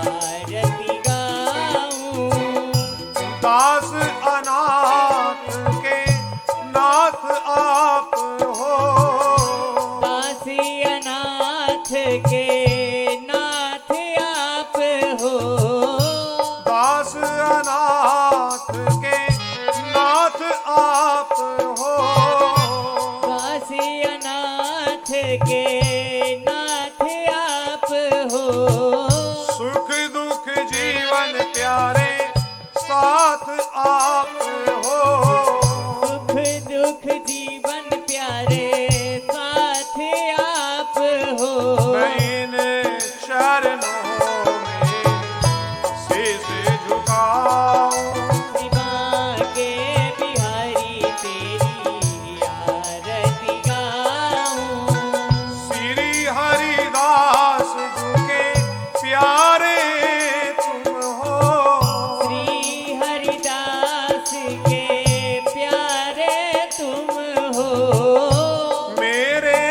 आरती गाऊं। दास अनाथ के नाथ आप हो, दासी अनाथ के नाथ आप हो, दास अनाथ के नाथ आप हो, दासी अनाथ के नाथ आप हो। सुख दुख जीवन प्यारे साथ आप हो, सुख दुख जीवन प्यारे साथ आप हो। मैं इन चरणों में शीश झुकाऊं, शिवा के बिहारी तेरी आरती गाऊं। श्री हरिदास झुके प्यारे तुम हो, श्री हरिदास के प्यारे तुम हो। मेरे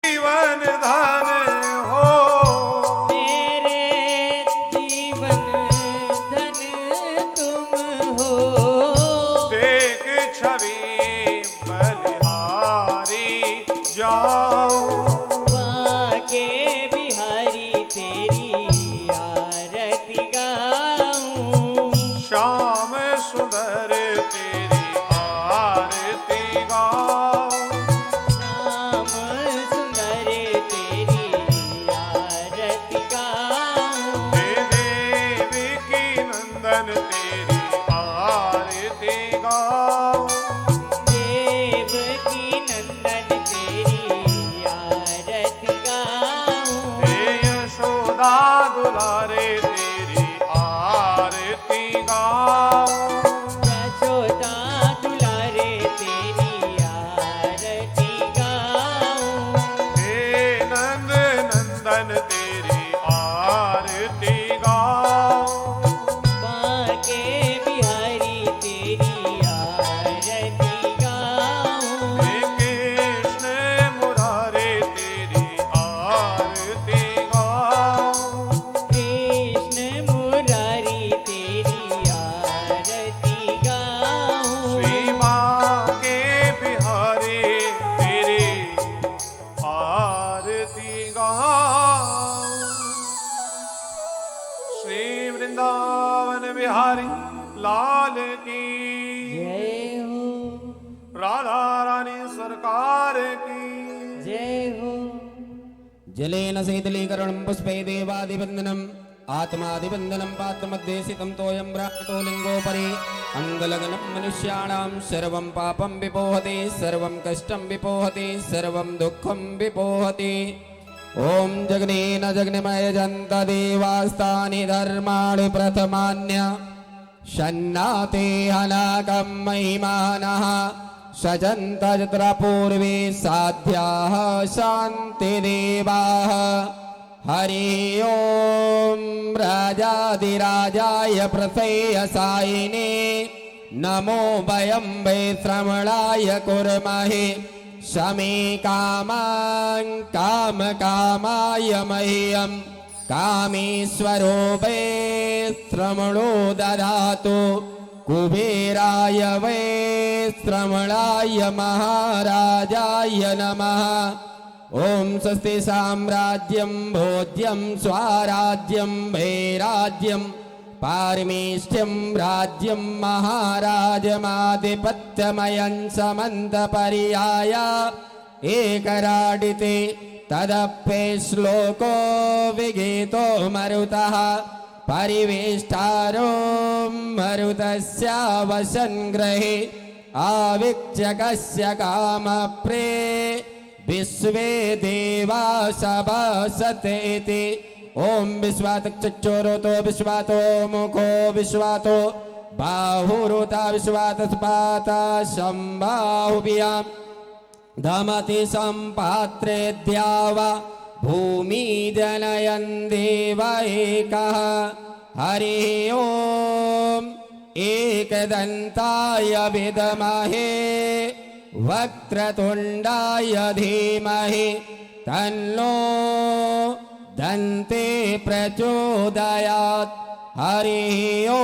जीवन धन हो, मेरे जीवन धन तुम हो। देख छवि बलिहारी जाऊं, बाके बिहारी तेरी आरती गाऊं। श्याम सुंदर तेरी आरती गाऊं, श्याम सुंदर तेरी आरती गाऊं। हे देवी की नंदन तेरी आरती गाऊं, देव की नंदन तेरी आरती गाऊं। हे यशोदा दुलारे तेरी आरती गाऊं, यशोदा दुलारे तेरी आरती गाऊं। हे नंद नंदन तेरी आरती गाऊं, बाके बिहारी तेरी आरती गाऊं। हे कृष्ण मुरारे तेरी आरती गाऊं, कृष्ण मुरारी तेरी आरती गाऊं। श्री माँ के बिहारी तेरी आरती गाऊं, श्री वृंदावन बिहारी लाल की, जय हो, राधा रानी सरकार की। जय हो। जलेन शीतलीकरणं पुष्पे देवादिवन्दनम् आत्मादिवन्दनं पात्रमध्ये स्थितं तोयं भ्रातो लिङ्गोपरि अङ्गलग्नं मनुष्याणां सर्वं पापं विपोहति सर्वं कष्टं विपोहति सर्वं दुःखं विपोहति। ॐ जग्नेन जग्निमयजन्त देवास्तानि धर्माणि प्रथमान्य शन्नाते हनाकं महिमानः सजन्त यत्र पूर्वे साध्याः शान्तिदेवाः। हरि ओं राजाधिराजाय प्रथेयसायिने नमो वयं वै श्रवणाय कुर्महे शमे कामां कामकामाय मह्यं कामेश्वरो वै श्रवणो ददातु कुबेराय वै श्रवणाय महाराजाय नमः। ॐ स्वस्ति साम्राज्यं भोज्यं स्वाराज्यं वैराज्यं पारमेष्ठ्यं राज्यं महाराजमाधिपत्यमयं समन्तपर्याय एकराडिते तदप्ये श्लोको विगीतो मरुतः परिवेष्टारो मरुतस्य वसन्ग्रहे आविच्यकस्य कामप्रे विश्वे देवा सभासतेति। ओम विश्वातचक्षुरुतो विश्वातो मुखो विश्वातो बाहुरुता विश्वातस्पाता संबाहुभियां धमति सम्पात्रे द्यावा भूमि जनयन् देव एकः। हरि ओम एकदन्ताय विद्महे वक्रतुण्डाय धीमहि तन्नो दन्ते प्रचोदयात् हरिः ॐ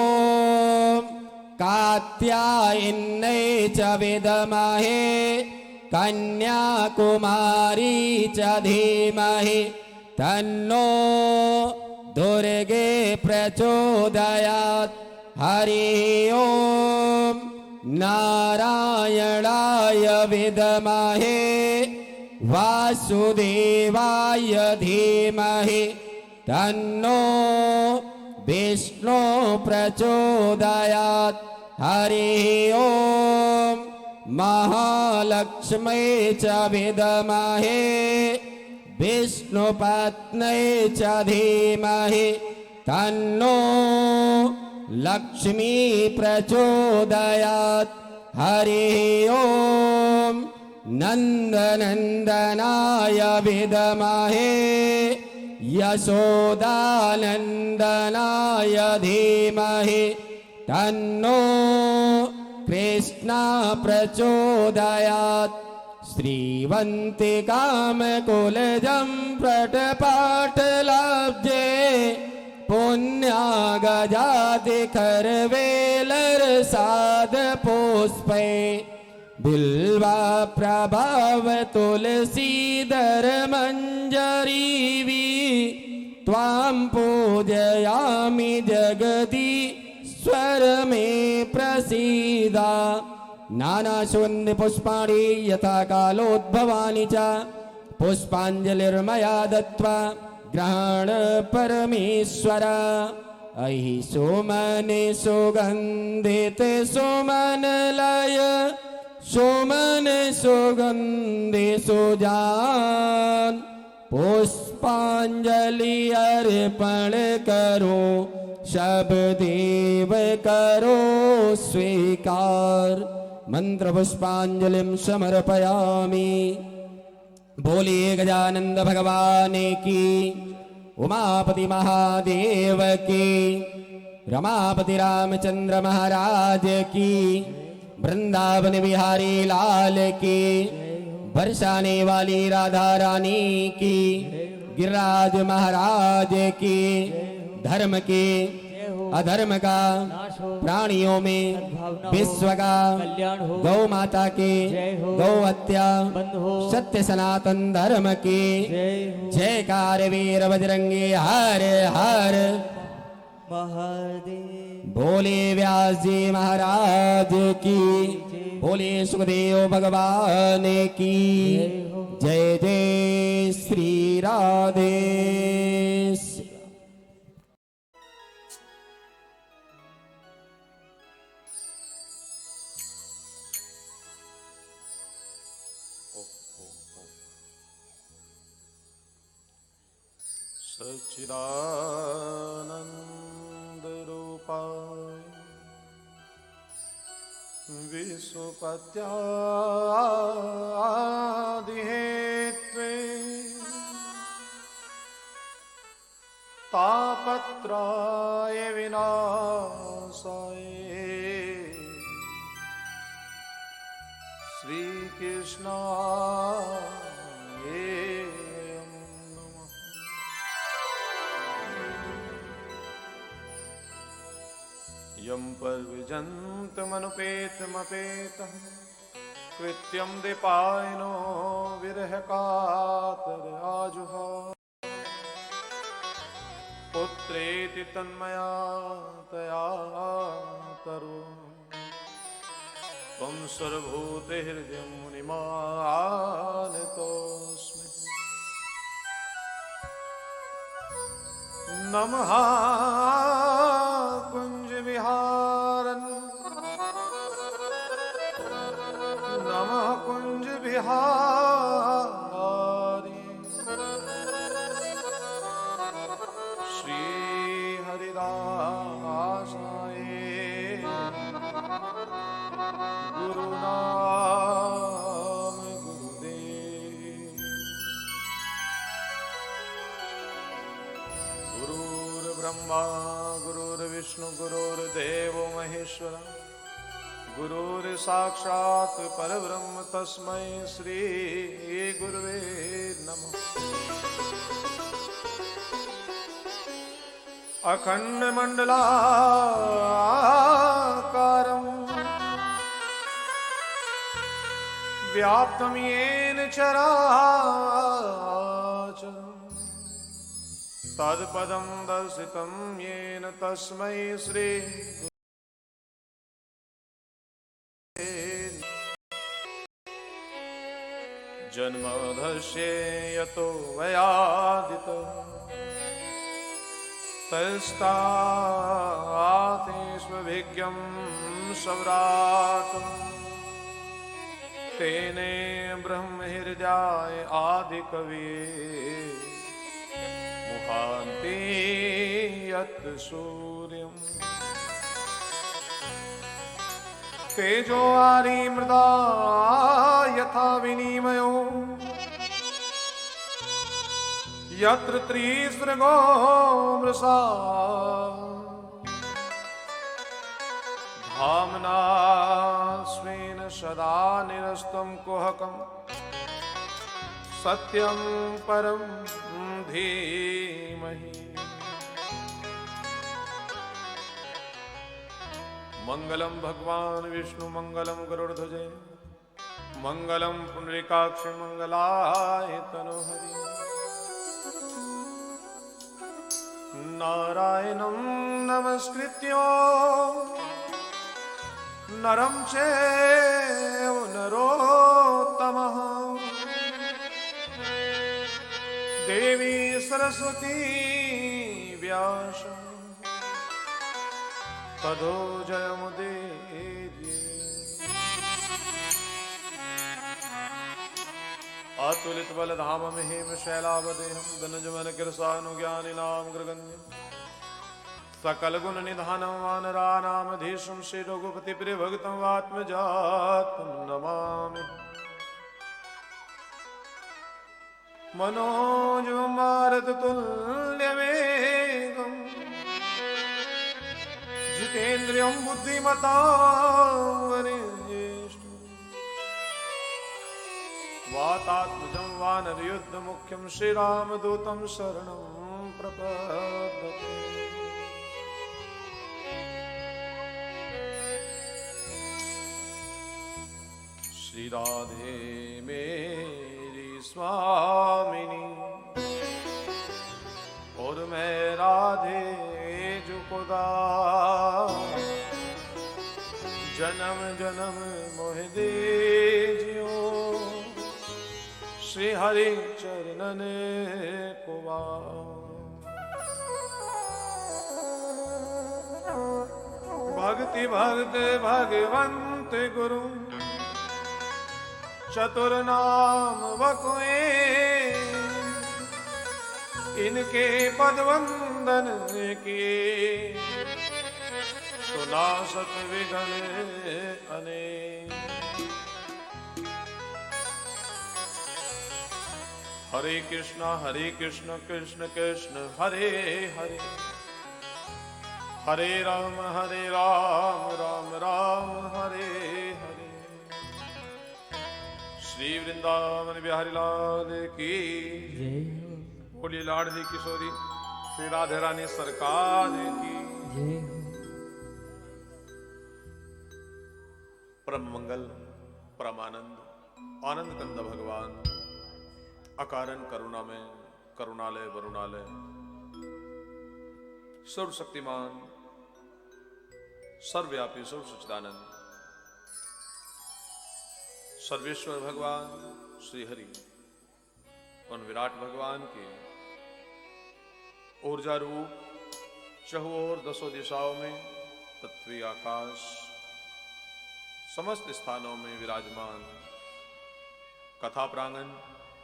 कात्यायन्यै च विद्महे कन्याकुमारी च धीमहि तन्नो दुर्गे प्रचोदयात् हरिः ॐ नारायणाय विद्महे वासुदेवाय धीमहि तन्नो विष्णु प्रचोदयात् हरिः ॐ महालक्ष्मै च विद्महे विष्णुपत्न्यै च धीमहि तन्नो लक्ष्मी प्रचोदयात् हरिः ॐ नन्दनन्दनाय विद्महे यशोदानन्दनाय धीमहि तन्नो कृष्ण प्रचोदयात् श्रीवन्तिकामकुलजं प्रटपाटलाब्जे पुण्यागजादिखरवेलरसादपुष्पै बिल्वा प्रभाव तुलसीधर मञ्जरीवि त्वां पूजयामि जगदीश्वर मे प्रसीद नानासुगन्धिपुष्पाणि यथा कालोद्भवानि च पुष्पाञ्जलिर्मया दत्त्वा ग्रहण परमेश्वर अहि सुमने सुगन्धित सुमनलय सुमन सुगन्धि सुजान पुष्पांजलि अर्पण करो सब देव करो स्वीकार मंत्र पुष्पांजलिं समर्पयामि। बोलिए गजानंद भगवान की, उमापति महादेव की, रमापति रामचंद्र महाराज की, वृंदावन बिहारी लाल की, बरसाने वाली राधा रानी की, गिरिराज महाराज की, धर्म की अधर्म का प्राणियों में विश्व का गौ माता की गौ हत्या सत्य सनातन धर्म की जयकार वीर बजरंगी हर हर महादेव। बोले व्यास जी महाराज की, बोले सुखदेव भगवान की जय जय श्री राधे। सच्चिदानंद रूपाय विश्वपत्यादिहेत्वे तापत्राय विनाशाय श्रीकृष्णाय यं पर्विजन्तमनुपेतमपेतः कृत्यं दीपायनो विरहकातर आजुहा पुत्रेति तन्मया तया तरो त्वं सर्वभूतहृदयं मुनिमानतोऽस्मि। नमः कुंज विहारन् नमः कुंज विहारी श्री हरिदासाय गुरुनाम गुरुदेव। गुरुर्ब्रह्मा गुरुर्विष्णु गुरुर्देवो महेश्वर गुरुर्साक्षात् परब्रह्म तस्मै श्री गुरुवे नमः। अखण्डमण्डलाकारम् व्याप्तं येन चराचरम् तत्पदं दर्शितं येन तस्मै श्री जन्मधस्य यतो वयादितो तस्तातेष्वभिज्ञं सव्रातं तेने ब्रह्महृदयाय आदिकवये मुहान्ते यत् सूर्यम् तेजो आरिमृदा यथा विनिमयो यत्र त्रिसृगो मृषा धाम्ना स्वेन सदा निरस्तं कुहकं सत्यं परं धीमहि मंगलम भगवान विष्णु मंगलम गरुड़ध्वजे मंगलम पुंडरीकाक्ष मंगलाय तनोहरि नारायणं नमस्कृत्य नरं चैव नरोत्तमः देवी सरस्वती व्यास तदो जयमुदीर्ये अतुलित बलधामं हेम शैलावदेहं धनुजवन कृशानुज्ञानिनां गृगण्यं सकल गुण निधानं वानराणामधीशं श्री रघुपति प्रिय भक्तं आत्मजातं नमामि मनोजं मारुततुल्यवेगम् जितेन्द्रियं बुद्धिमतां वरिष्ठं वातात्मजं वानरयुद्धमुख्यं श्रीरामदूतं शरणं प्रपद्यते श्रीराधे मेरी स्वामिनी और मैं राधे जुकुदा जन्म जन्म मोह दे जियो श्री हरि चरणन कुवा भक्ति भक्त भगवंत गुरु चतुर नाम बकुए इनके पद वंदन किए सुनासत विघ्न अनेक हरे कृष्ण कृष्ण कृष्ण हरे हरे हरे राम राम राम हरे हरे श्री वृंदावन बिहारी लाल की जय हो बोलिए लाडली किशोरी श्री राधे रानी सरकार की जय हो परम मंगल परमानंद आनंद कंद भगवान अकारण करुणा में करुणालय वरुणालय सर्वशक्तिमान सर्वव्यापी सर्व सच्चिदानंद सर्वेश्वर भगवान श्री हरि उन विराट भगवान के ऊर्जा रूप चहुओर दसों दिशाओं में पृथ्वी आकाश समस्त स्थानों में विराजमान कथा प्रांगण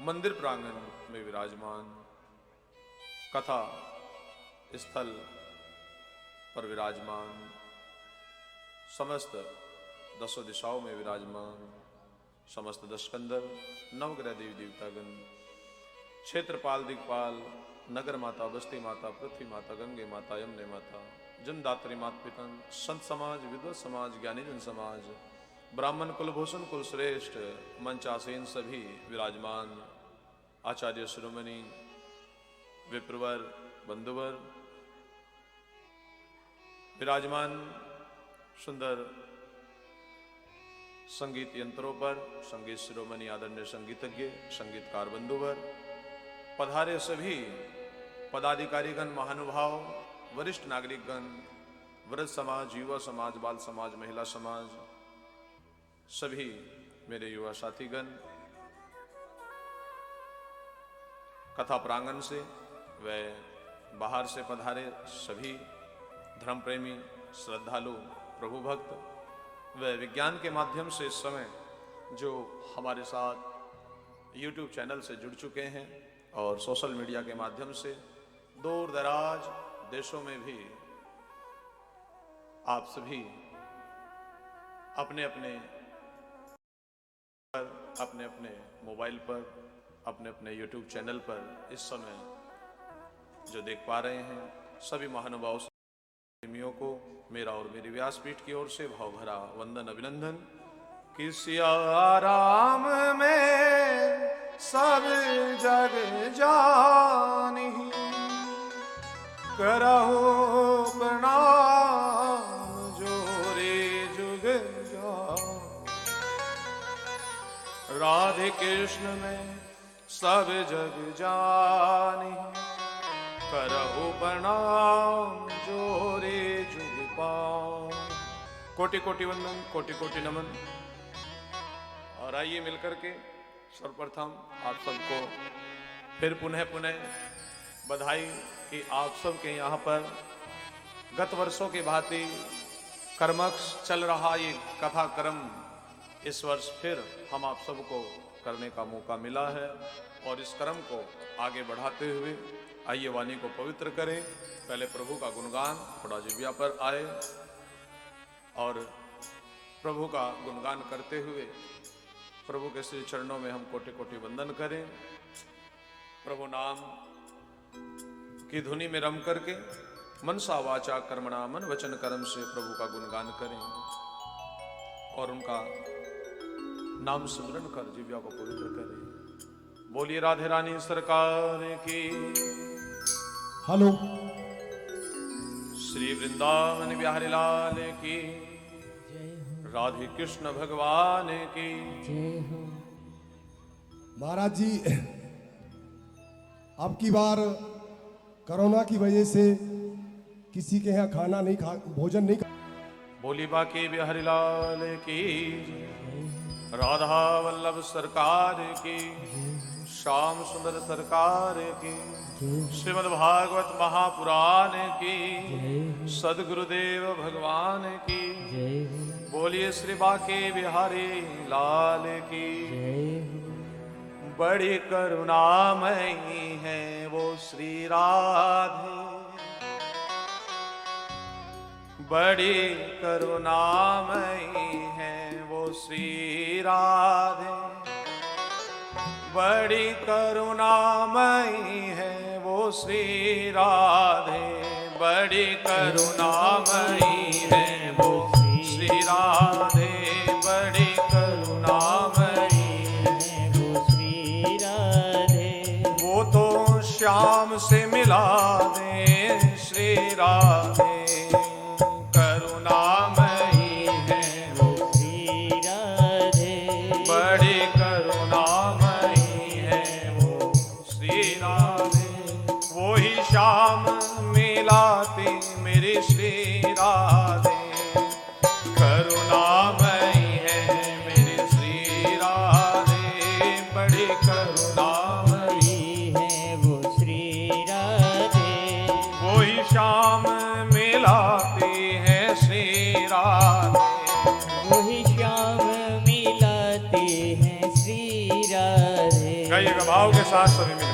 मंदिर प्रांगण में विराजमान कथा स्थल पर विराजमान समस्त दसों दिशाओं में विराजमान समस्त दशकंदर नवग्रह देवी देवतागण क्षेत्रपाल दिक्पाल नगर माता बस्ती माता पृथ्वी माता गंगे माता यमुने माता जन्मदात्री माता पितन संत समाज विद्वत समाज ज्ञानी जन समाज ब्राह्मण कुलभूषण कुल श्रेष्ठ मंचासीन सभी विराजमान आचार्य शिरोमणि विप्रवर बंधुवर विराजमान सुंदर संगीत यंत्रों पर संगीत शिरोमणि आदरणीय संगीतज्ञ संगीतकार बंधुवर, पधारे सभी पदाधिकारीगण, महानुभाव, वरिष्ठ नागरिकगण, वृद्ध समाज, युवा समाज, बाल समाज, महिला समाज, सभी मेरे युवा साथीगण, कथा प्रांगण से व बाहर से पधारे सभी धर्म प्रेमी, श्रद्धालु, प्रभु भक्त व विज्ञान के माध्यम से इस समय जो हमारे साथ YouTube चैनल से जुड़ चुके हैं और सोशल मीडिया के माध्यम से दूर दराज देशों में भी आप सभी अपने अपने मोबाइल पर, अपने YouTube चैनल पर इस समय जो देख पा रहे हैं, सभी महानुभाव प्रेमियों को मेरा और मेरी व्यासपीठ की ओर से भाव भरा वंदन अभिनंदन। कि सिया राम में सब जग जानी, करहु प्रणाम जोरे जुग जान। राधे कृष्ण में सब जग जानी, करहु प्रणाम जोरे जुग पान। कोटि कोटि वंदन, कोटि कोटि नमन। और आइए मिलकर के सर्वप्रथम आप सबको फिर पुनः बधाई कि आप सबके यहाँ पर गत वर्षों की भांति कर्मक्ष चल रहा ये कथा क्रम इस वर्ष फिर हम आप सबको करने का मौका मिला है। और इस क्रम को आगे बढ़ाते हुए आइए वाणी को पवित्र करें। पहले प्रभु का गुणगान थोड़ा जिव्या पर आए और प्रभु का गुणगान करते हुए प्रभु के श्री चरणों में हम कोटि कोटि वंदन करें। प्रभु नाम की धुनी में रम करके मनसा वाचा कर्मणा मन वचन कर्म से प्रभु का गुणगान करें और उनका नाम स्मरण कर जिव्या को पवित्र करें। बोलिए राधे रानी सरकार की। हेलो। श्री वृंदावन बिहारी लाल की, राधे कृष्ण भगवान की। महाराज जी, अब की बार कोरोना की वजह से किसी के यहाँ भोजन नहीं बोली बाकी बिहारी लाल की, राधा वल्लभ सरकार की, श्याम सुंदर सरकार की, श्रीमद् भागवत महापुराण की, सदगुरुदेव भगवान की। बोलिए श्री बाके बिहारी लाल की। बड़ी करुणामयी है वो श्री राधे, बड़ी करुणामयी है वो श्री राधे, बड़ी करुणामयी है वो श्री राधे, बड़ी करुणामयी है वो श्री राधे, बड़ी करुणामयी है वो श्री राधे। वो तो श्याम से मिला दे श्री राधे, करुणामयी है वो श्री राधे, बड़ी करुणामयी है वो श्री राधे। वो ही श्याम मिलाती मेरी श्री राधे, करुणामयी है मेरी श्री राधे, बड़ी करुणामयी है वो श्री राधे। वो ही श्याम मिलाती है श्री राधे, वो ही श्याम मिलाती है श्री राधे। गाइएगा भाव के साथ सभी मिलकर।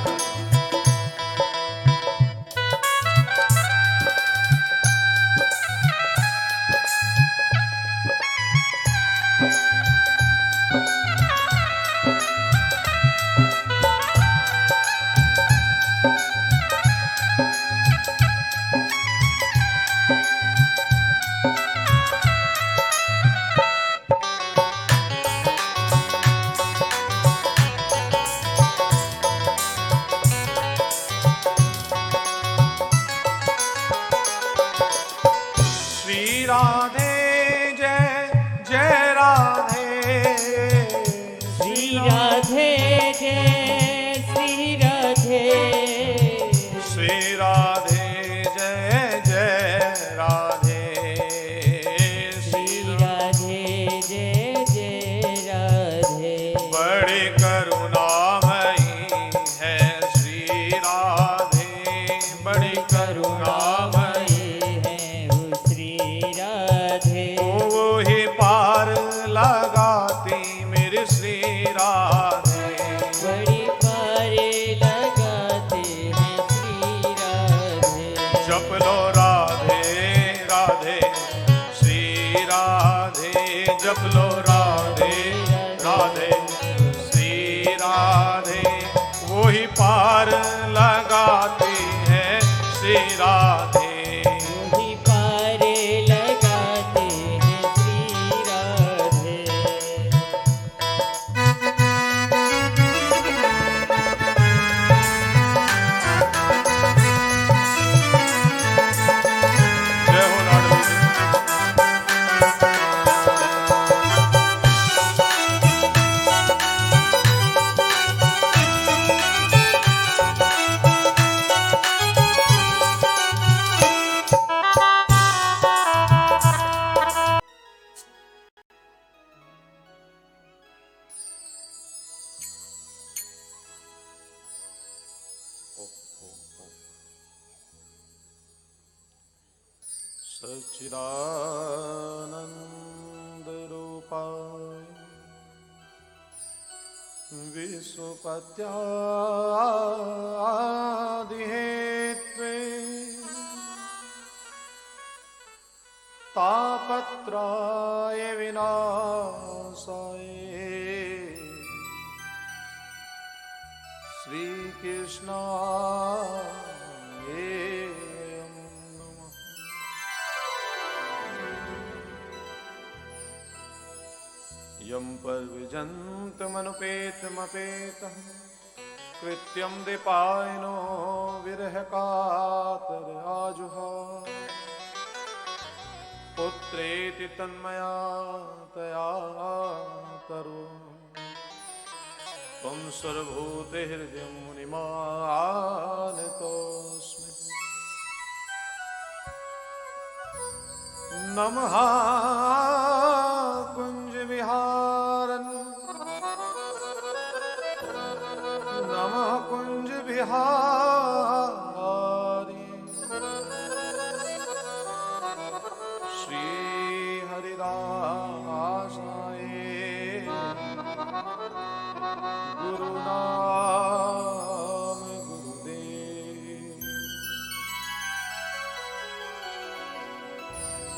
राधे जय जय राधे, श्री राधे जय श्री राधे, श्री राधे जय जय राधे, श्री राधे जय जय राधे। बड़ी करुणामयी है श्री राधे, बड़ी करुणामयी है वो श्री राधे, वो ही पार लगाती मेरी श्री राधे, बड़ी पारे लगाते हैं श्री राधे। जप लो राधे राधे श्री राधे, जप लो राधे राधे श्री राधे, वो ही पार लगाती है श्री राधे, वही पारे लगाते हैं श्री राधे। जय हो लाडली। सच्चिदानंद रूपाय विश्वपत्यादिहेत्वे तापत्राय विनाशाय श्रीकृष्णाय यं पर्विजन्तमनुपेतमपेतः कृत्यं दीपायनो विरहकातर आजुहाव पुत्रेति तन्मया तया तरो त्वं सर्वभूतहृदयं मुनिमानतोऽस्मि नमः कुञ्जविहारन् नमः कुञ्जविहारी श्रीहरिदासाय गुरुनाम गुरुदेव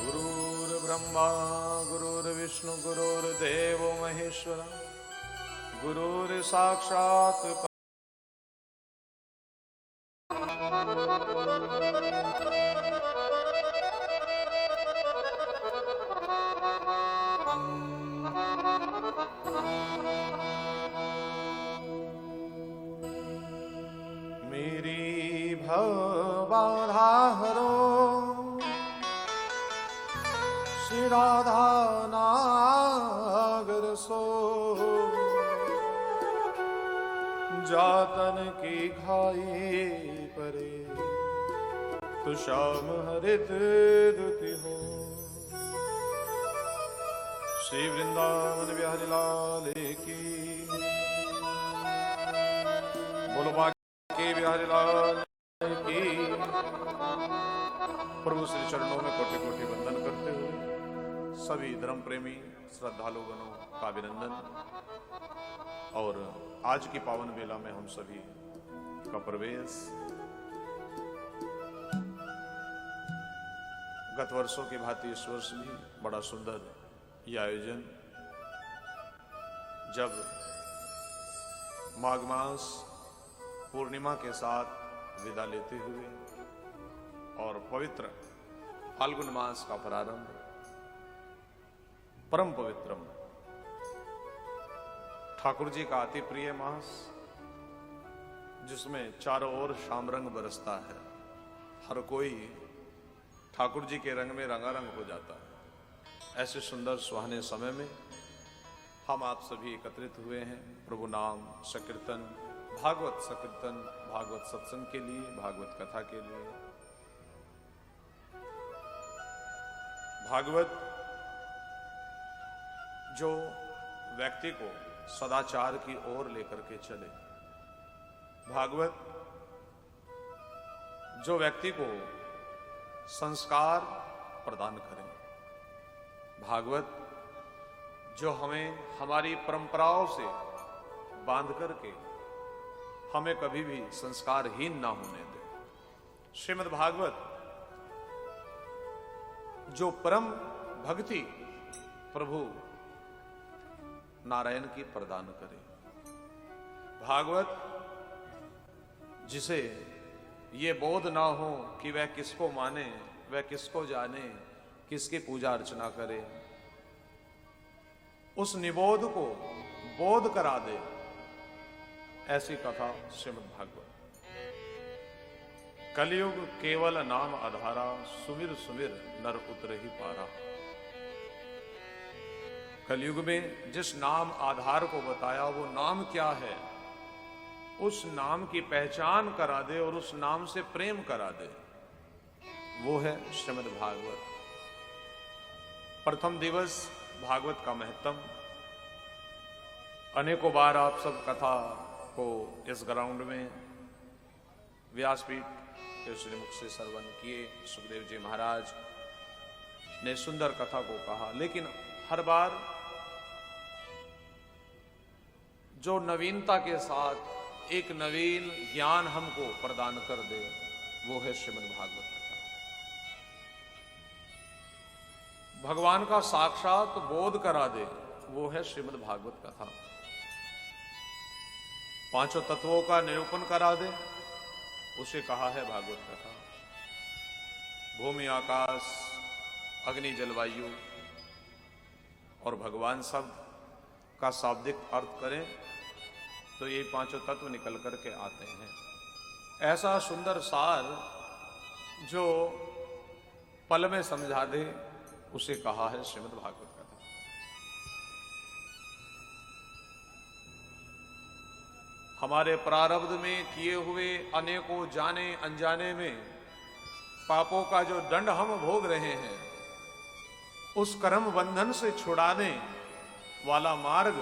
गुरुर्ब्रह्मा गुरुर्विष्णु गुरुर्देवो महेश्वर गुरुर्साक्षात् मेरी भवबाधा हरो श्री राधा नागर सो जातन की घाई परे तो श्याम हरित दुति हो श्री वृंदावन बिहारी लाल की बोलो बाकी बिहारी लाल की। प्रभु श्री चरणों में कोटि कोटि वंदन करते हुए सभी धर्म प्रेमी श्रद्धालुगणों का अभिनंदन। और आज की पावन बेला में हम सभी का प्रवेश गत वर्षों की भांति इस वर्ष भी बड़ा सुंदर यह आयोजन, जब माघ मास पूर्णिमा के साथ विदा लेते हुए और पवित्र फाल्गुन मास का प्रारंभ परम पवित्रम ठाकुर जी का अति प्रिय मास, जिसमें चारों ओर शाम रंग बरसता है। हर कोई ठाकुर जी के रंग में रंगारंग हो जाता है। ऐसे सुंदर सुहाने समय में हम आप सभी एकत्रित हुए हैं प्रभु नाम संकीर्तन, भागवत संकीर्तन, भागवत सत्संग के लिए, भागवत कथा के लिए। भागवत जो व्यक्ति को सदाचार की ओर लेकर के चले, भागवत जो व्यक्ति को संस्कार प्रदान करें, भागवत जो हमें हमारी परंपराओं से बांध करके हमें कभी भी संस्कारहीन ना होने दे। श्रीमद् भागवत जो परम भक्ति प्रभु नारायण की प्रदान करे, भागवत जिसे ये बोध ना हो कि वह किसको माने, वह किसको जाने, किसकी पूजा अर्चना करे, उस निबोध को बोध करा दे, ऐसी कथा श्रीमद् भागवत। कलयुग केवल नाम आधारा, सुमिर सुमिर नर उतरहि पारा। कलयुग में जिस नाम आधार को बताया वो नाम क्या है, उस नाम की पहचान करा दे और उस नाम से प्रेम करा दे, वो है श्रीमद् भागवत। प्रथम दिवस भागवत का महत्व, अनेकों बार आप सब कथा को इस ग्राउंड में व्यासपीठ के श्रीमुख से श्रवण किए। सुखदेव जी महाराज ने सुंदर कथा को कहा, लेकिन हर बार जो नवीनता के साथ एक नवीन ज्ञान हमको प्रदान कर दे, वो है श्रीमद् भागवत कथा। भगवान का साक्षात बोध करा दे, वो है श्रीमद् भागवत कथा। पांचों तत्वों का निरूपण करा दे, उसे कहा है भागवत कथा। भूमि, आकाश, अग्नि, जलवायु और भगवान शब्द का शाब्दिक अर्थ करें तो ये पांचों तत्व निकल करके आते हैं। ऐसा सुंदर सार जो पल में समझा दे, उसे कहा है श्रीमद् भागवत कथा। हमारे प्रारब्ध में किए हुए अनेकों जाने अनजाने में पापों का जो दंड हम भोग रहे हैं, उस कर्म बंधन से छुड़ाने वाला मार्ग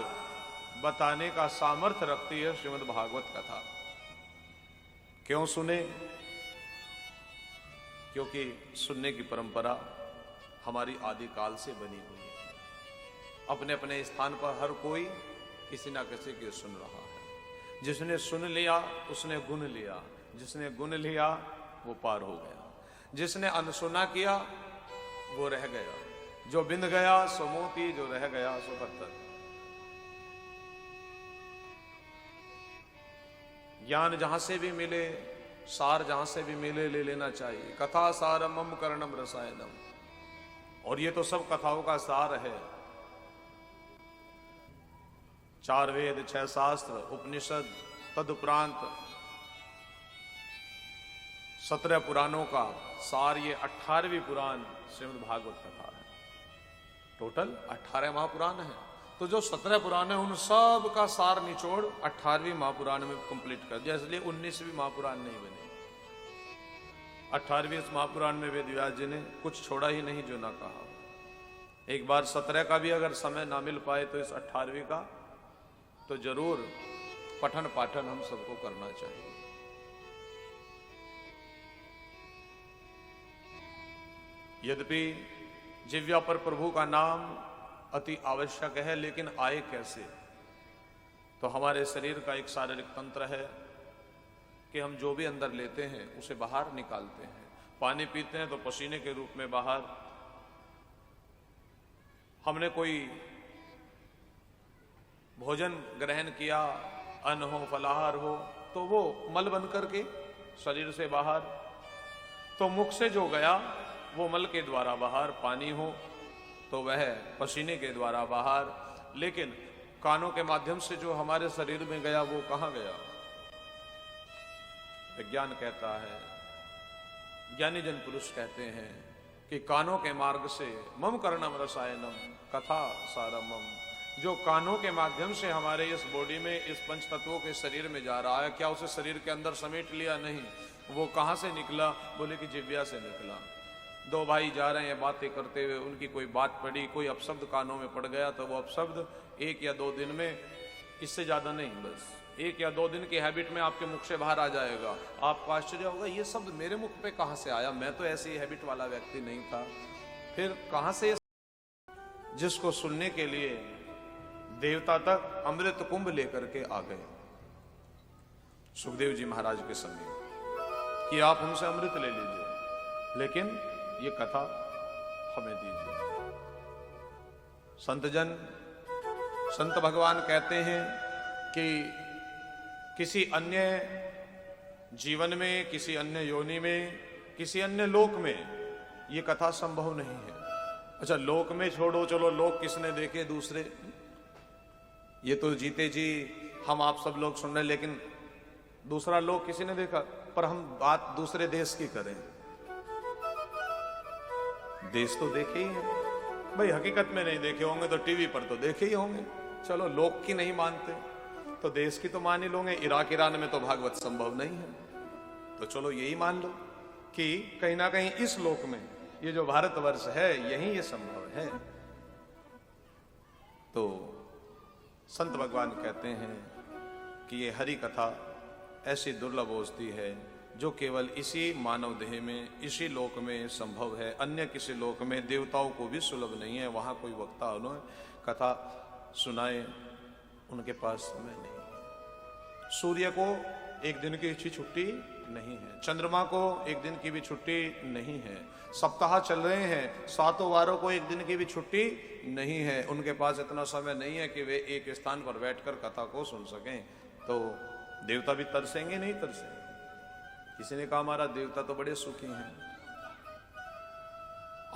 बताने का सामर्थ्य रखती है श्रीमद् भागवत कथा। क्यों सुने? क्योंकि सुनने की परंपरा हमारी आदिकाल से बनी हुई है। अपने अपने स्थान पर हर कोई किसी ना किसी के सुन रहा है। जिसने सुन लिया उसने गुण लिया, जिसने गुण लिया वो पार हो गया, जिसने अनसुना किया वो रह गया। जो बिंद गया सो मोती, जो रह गया सो पत्थर। ज्ञान जहां से भी मिले, सार जहां से भी मिले, ले लेना चाहिए। कथा सारमम कर्णम रसायनम, और ये तो सब कथाओं का सार है। 4 वेद, 6 शास्त्र, उपनिषद, तदुपरांत 17 पुराणों का सार, ये 18वीं पुराण श्रीमद् भागवत कथा है। टोटल 18 महापुराण है, तो जो 17 पुराण है उन सब का सार निचोड़ 18वीं महापुराण में कंप्लीट कर दिया, इसलिए 19वीं महापुराण नहीं बनी। 18वीं महापुराण में वेद व्यास जी ने कुछ छोड़ा ही नहीं जो ना कहा। एक बार 17 का भी अगर समय ना मिल पाए तो इस 18वीं का तो जरूर पठन पाठन हम सबको करना चाहिए। यद्यपि जिह्वा पर प्रभु का नाम अति आवश्यक है, लेकिन आए कैसे? तो हमारे शरीर का एक शारीरिक तंत्र है कि हम जो भी अंदर लेते हैं उसे बाहर निकालते हैं। पानी पीते हैं तो पसीने के रूप में बाहर। हमने कोई भोजन ग्रहण किया, अन्न हो, फलाहार हो, तो वो मल बन करके शरीर से बाहर। तो मुख से जो गया वो मल के द्वारा बाहर, पानी हो तो वह पसीने के द्वारा बाहर। लेकिन कानों के माध्यम से जो हमारे शरीर में गया वो कहाँ गया? विज्ञान कहता है, ज्ञानी जन पुरुष कहते हैं कि कानों के मार्ग से मम कर्णम रसायनम कथा सारमम, जो कानों के माध्यम से हमारे इस बॉडी में, इस पंच तत्वों के शरीर में जा रहा है, क्या उसे शरीर के अंदर समेट लिया? नहीं। वो कहाँ से निकला? बोले कि जिह्वा से निकला। दो भाई जा रहे हैं बातें करते हुए, उनकी कोई बात पड़ी, कोई अपशब्द कानों में पड़ गया, तो वो अपशब्द 1 या 2 दिन में, इससे ज्यादा नहीं, बस 1 या 2 दिन की हैबिट में आपके मुख से बाहर आ जाएगा। आपको आश्चर्य होगा, ये शब्द मेरे मुख पे कहाँ से आया? मैं तो ऐसी हैबिट वाला व्यक्ति नहीं था। फिर कहाँ से? जिसको सुनने के लिए देवता तक अमृत कुंभ लेकर के आ गए सुखदेव जी महाराज के समीप कि आप हमसे अमृत ले लीजिए, लेकिन ये कथा हमें दीजिए। संत भगवान कहते हैं कि किसी अन्य जीवन में, किसी अन्य योनि में, किसी अन्य लोक में ये कथा संभव नहीं है। अच्छा, लोक में छोड़ो, चलो लोक किसने देखे दूसरे, ये तो जीते जी हम आप सब लोग सुन रहे हैं, लेकिन दूसरा लोक किसी ने देखा? पर हम बात दूसरे देश की करें, देश तो देखे ही हैं भाई, हकीकत में नहीं देखे होंगे तो टीवी पर तो देखे ही होंगे। चलो लोक की नहीं मानते तो देश की तो मान ही लोगे। इराक ईरान में तो भागवत संभव नहीं है, तो चलो यही मान लो कि कहीं ना कहीं इस लोक में, ये जो भारतवर्ष है, यही ये संभव है। तो संत भगवान कहते हैं कि ये हरि कथा ऐसी दुर्लभ होती है जो केवल इसी मानव देह में, इसी लोक में संभव है। अन्य किसी लोक में देवताओं को भी सुलभ नहीं है। वहां कोई वक्ता उन्हें कथा सुनाए, उनके पास समय नहीं है। सूर्य को एक दिन की छुट्टी नहीं है, चंद्रमा को एक दिन की भी छुट्टी नहीं है, सप्ताह चल रहे हैं, 7 वारों को एक दिन की भी छुट्टी नहीं है। उनके पास इतना समय नहीं है कि वे एक स्थान पर बैठकर कथा को सुन सकें। तो देवता भी तरसेंगे? नहीं तरसेंगे। किसी ने कहा हमारा देवता तो बड़े सुखी हैं।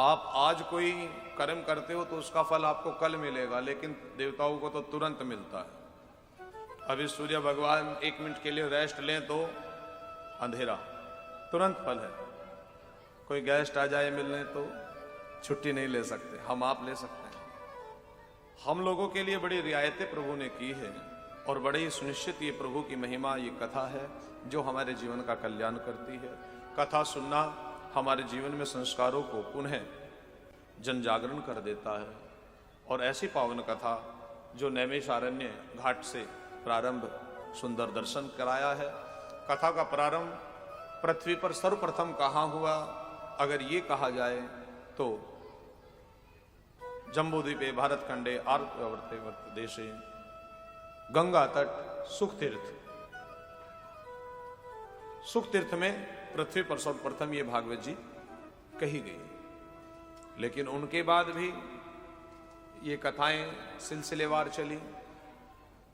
आप आज कोई कर्म करते हो तो उसका फल आपको कल मिलेगा, लेकिन देवताओं को तो तुरंत मिलता है। अभी सूर्य भगवान 1 मिनट के लिए रेस्ट लें तो अंधेरा, तुरंत फल है। कोई गेस्ट आ जाए मिलने तो छुट्टी नहीं ले सकते, हम आप ले सकते हैं। हम लोगों के लिए बड़ी रियायतें प्रभु ने की है और बड़े ही सुनिश्चित ये प्रभु की महिमा, ये कथा है जो हमारे जीवन का कल्याण करती है। कथा सुनना हमारे जीवन में संस्कारों को पुनः जन जागरण कर देता है। और ऐसी पावन कथा जो नैमिषारण्य घाट से प्रारंभ सुंदर दर्शन कराया है। कथा का प्रारंभ पृथ्वी पर सर्वप्रथम कहाँ हुआ? अगर ये कहा जाए तो जम्बूद्वीपे भारत खंडे आर्तवर्ते देशे गंगा तट सुख तीर्थ में पृथ्वी पर सर्वप्रथम ये भागवत जी कही गई। लेकिन उनके बाद भी ये कथाएं सिलसिलेवार चली।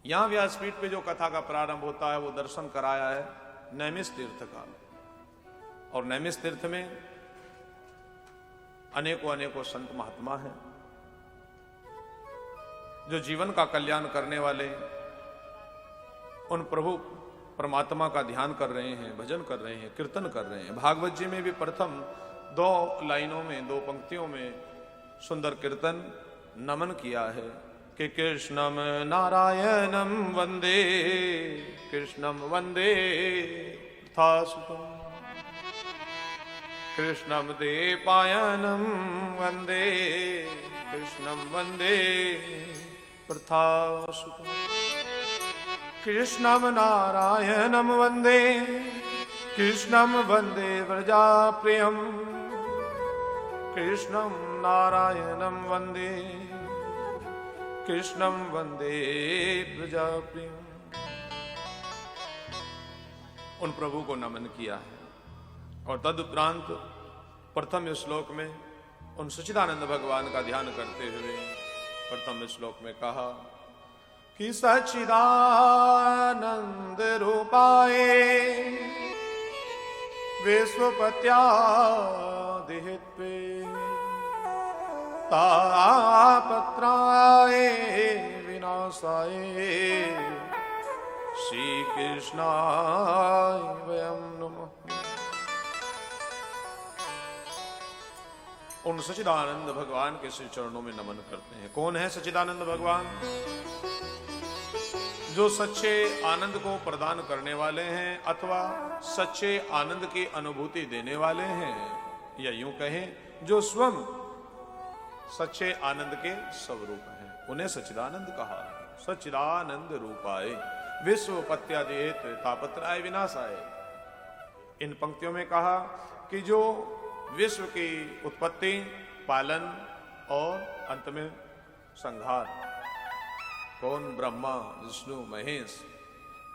यहां व्यासपीठ पे जो कथा का प्रारंभ होता है वो दर्शन कराया है नैमिष तीर्थ का। और नैमिष तीर्थ में अनेकों संत महात्मा हैं जो जीवन का कल्याण करने वाले उन प्रभु परमात्मा का ध्यान कर रहे हैं, भजन कर रहे हैं, कीर्तन कर रहे हैं। भागवत जी में भी प्रथम 2 लाइनों में, 2 पंक्तियों में सुंदर कीर्तन नमन किया है कि कृष्णम नारायणम वंदे, कृष्णम वंदे थासुतम, कृष्णम देपायनम वंदे, कृष्णम वंदे प्रथासुतम, कृष्णम नारायणम वंदे, कृष्णम वंदे व्रजाप्रियम, कृष्णम नारायणम वंदे, कृष्णम वंदे व्रजाप्रियम। उन प्रभु को नमन किया है। और तदुपरांत प्रथम श्लोक में उन सच्चिदानंद भगवान का ध्यान करते हुए प्रथम श्लोक में कहा कि सच्चिदानंद रूपाय विश्वपत्यादिहित्वे तापत्राय विनाशाय श्री कृष्णाय वयं नमः। उन सच्चिदानंद भगवान के श्री चरणों में नमन करते हैं। कौन है सच्चिदानंद भगवान? जो सच्चे आनंद को प्रदान करने वाले हैं अथवा सच्चे आनंद की अनुभूति देने वाले हैं, या यूं कहें जो स्वयं सच्चे आनंद के स्वरूप हैं, उन्हें सच्चिदानंद कहा। सच्चिदानंद रूपाय विश्वोपत्यादि तापत्राय विनाशाय। इन पंक्तियों में कहा कि जो विश्व की उत्पत्ति, पालन और अंत में संहार, कौन? ब्रह्मा, विष्णु, महेश,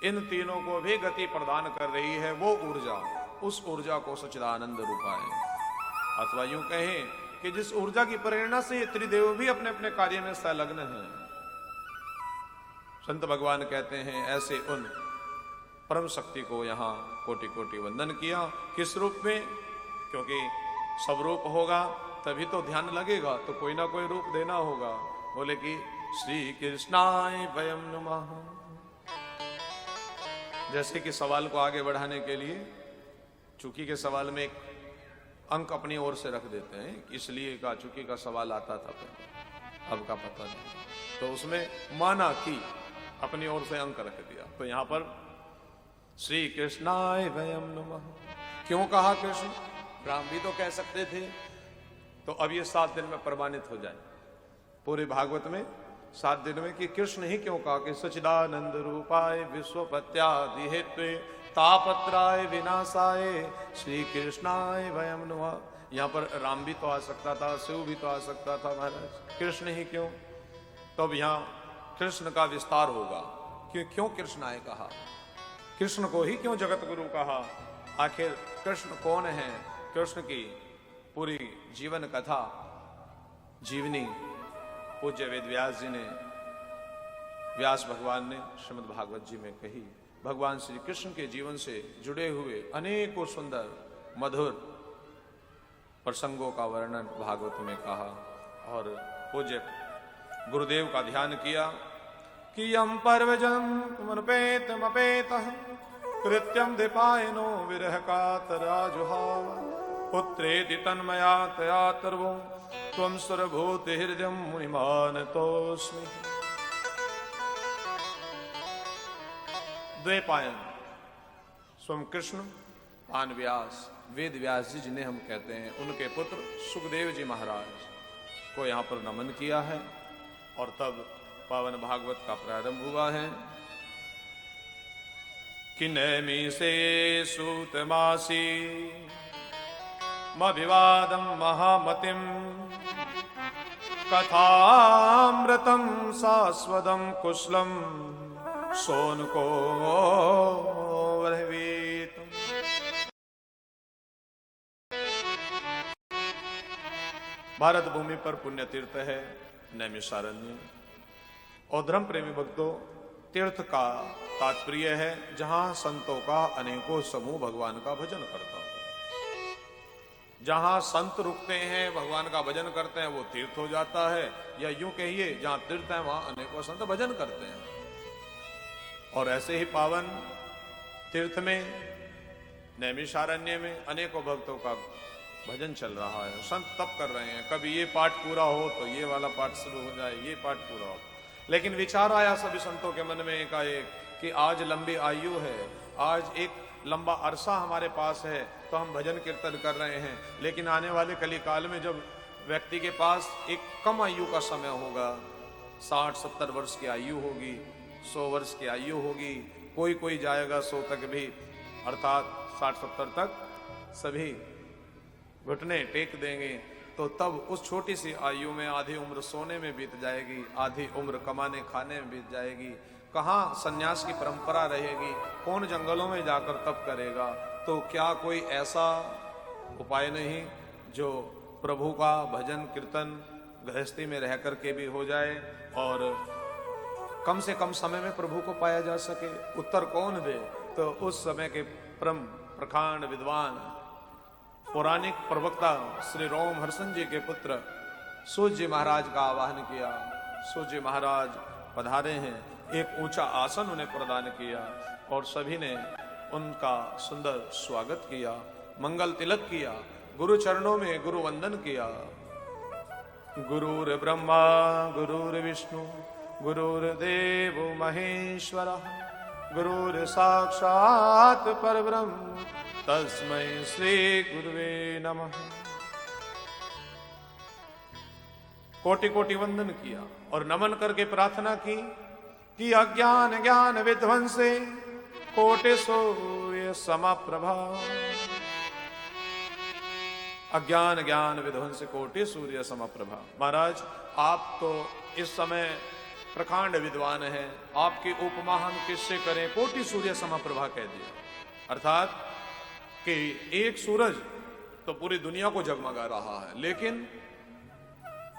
इन तीनों को भी गति प्रदान कर रही है वो ऊर्जा, उस ऊर्जा को सच्चिदानंद रूपाय। अथवा यूं कहें कि जिस ऊर्जा की प्रेरणा से ये त्रिदेव भी अपने अपने कार्य में संलग्न हैं। संत भगवान कहते हैं ऐसे उन परम शक्ति को यहाँ कोटि कोटि वंदन किया। किस रूप में? क्योंकि सब रूप होगा तभी तो ध्यान लगेगा, तो कोई ना कोई रूप देना होगा। बोले कि श्री कृष्णाय वयम नमः। जैसे कि सवाल को आगे बढ़ाने के लिए चूंकि के सवाल में एक अंक अपनी ओर से रख देते हैं, इसलिए का चूंकि का सवाल आता था पहले, अब का पता नहीं, तो उसमें माना कि अपनी ओर से अंक रख दिया। तो यहां पर श्री कृष्णाय वयम नमः क्यों कहा? कृष्ण, राम भी तो कह सकते थे। तो अब ये 7 दिन में प्रमाणित हो जाए पूरे भागवत में 7 दिन में कि कृष्ण ही क्यों कहा कि सच्चिदानंद रूपाय विश्वपत्यादि हेत्वे तापत्राय विनाशाय श्री कृष्णाय वयम नमः। यहाँ पर राम भी तो आ सकता था, शिव भी तो आ सकता था महाराज, कृष्ण ही क्यों? तो अब यहाँ कृष्ण का विस्तार होगा। क्यों कृष्ण आए कहा? कृष्ण को ही क्यों जगत गुरु कहा? आखिर कृष्ण कौन है? कृष्ण की पूरी जीवन कथा जीवनी पूज्य वेद व्यास जी ने, व्यास भगवान ने श्रीमद् भागवत जी में कही। भगवान श्री कृष्ण के जीवन से जुड़े हुए अनेकों सुंदर मधुर प्रसंगों का वर्णन भागवत में कहा और पूज्य गुरुदेव का ध्यान किया कि यम पर्वजम मपेतमपेतः कृत्यम दीपायनो विरह कातराजुहाव पुत्रेति तन्मया तया तर्वो त्वं सर्वभूति हृदयं मुनिमानतोऽस्मि। द्वैपायन स्वयं कृष्ण, पान व्यास, वेद व्यास जी जिन्हें हम कहते हैं, उनके पुत्र सुखदेव जी महाराज को यहाँ पर नमन किया है और तब पावन भागवत का प्रारंभ हुआ है कि नैमी से सूतमासी मभिवादं महामतिं कथामृतं शाश्वतं कुशलं सोनको ब्रवीतम्। भारत भूमि पर पुण्य तीर्थ है नैमिषारण्य और धर्म प्रेमी भक्तों, तीर्थ का तात्पर्य है जहां संतों का अनेकों समूह भगवान का भजन करता हो। जहां संत रुकते हैं, भगवान का भजन करते हैं, वो तीर्थ हो जाता है। या यूं कहिए जहां तीर्थ है वहां अनेकों संत भजन करते हैं। और ऐसे ही पावन तीर्थ में नैमिषारण्य में अनेकों भक्तों का भजन चल रहा है, संत तप कर रहे हैं। कभी ये पाठ पूरा हो तो ये वाला पाठ शुरू हो जाए, ये पाठ पूरा हो। लेकिन विचार आया सभी संतों के मन में एकाएक कि आज लंबी आयु है, आज एक लंबा अरसा हमारे पास है, तो हम भजन कीर्तन कर रहे हैं। लेकिन आने वाले कली काल में जब व्यक्ति के पास एक कम आयु का समय होगा, 60-70 वर्ष की आयु होगी, 100 वर्ष की आयु होगी, कोई जाएगा 100 तक भी, अर्थात 60-70 तक सभी घुटने टेक देंगे। तो तब उस छोटी सी आयु में आधी उम्र सोने में बीत जाएगी, आधी उम्र कमाने खाने में बीत जाएगी। कहाँ सन्यास की परंपरा रहेगी? कौन जंगलों में जाकर तप करेगा? तो क्या कोई ऐसा उपाय नहीं जो प्रभु का भजन कीर्तन गृहस्थी में रह करके भी हो जाए और कम से कम समय में प्रभु को पाया जा सके? उत्तर कौन दे? तो उस समय के परम प्रखांड विद्वान पौराणिक प्रवक्ता श्री रोम हर्षन जी के पुत्र सूर्य जी महाराज का आवाहन किया। सूर्य जी महाराज पधारे हैं, एक ऊंचा आसन उन्हें प्रदान किया और सभी ने उनका सुंदर स्वागत किया, मंगल तिलक किया, गुरु चरणों में गुरु वंदन किया गुरुर्ब्रह्मा गुरुर्विष्णु गुरुर्देवो महेश्वरः गुरुर्साक्षात् परब्रह्म तस्मै श्री गुरुवे नमः। कोटि कोटि वंदन किया और नमन करके प्रार्थना की कि अज्ञान ज्ञान विध्वंसे कोटि सूर्य समप्रभा। अज्ञान ज्ञान विध्वंस कोटि सूर्य समप्रभा। महाराज आप तो इस समय प्रकांड विद्वान हैं, आपकी उपमा हम किससे करें? कोटि सूर्य समप्रभा कह दिया, अर्थात कि एक सूरज तो पूरी दुनिया को जगमगा रहा है, लेकिन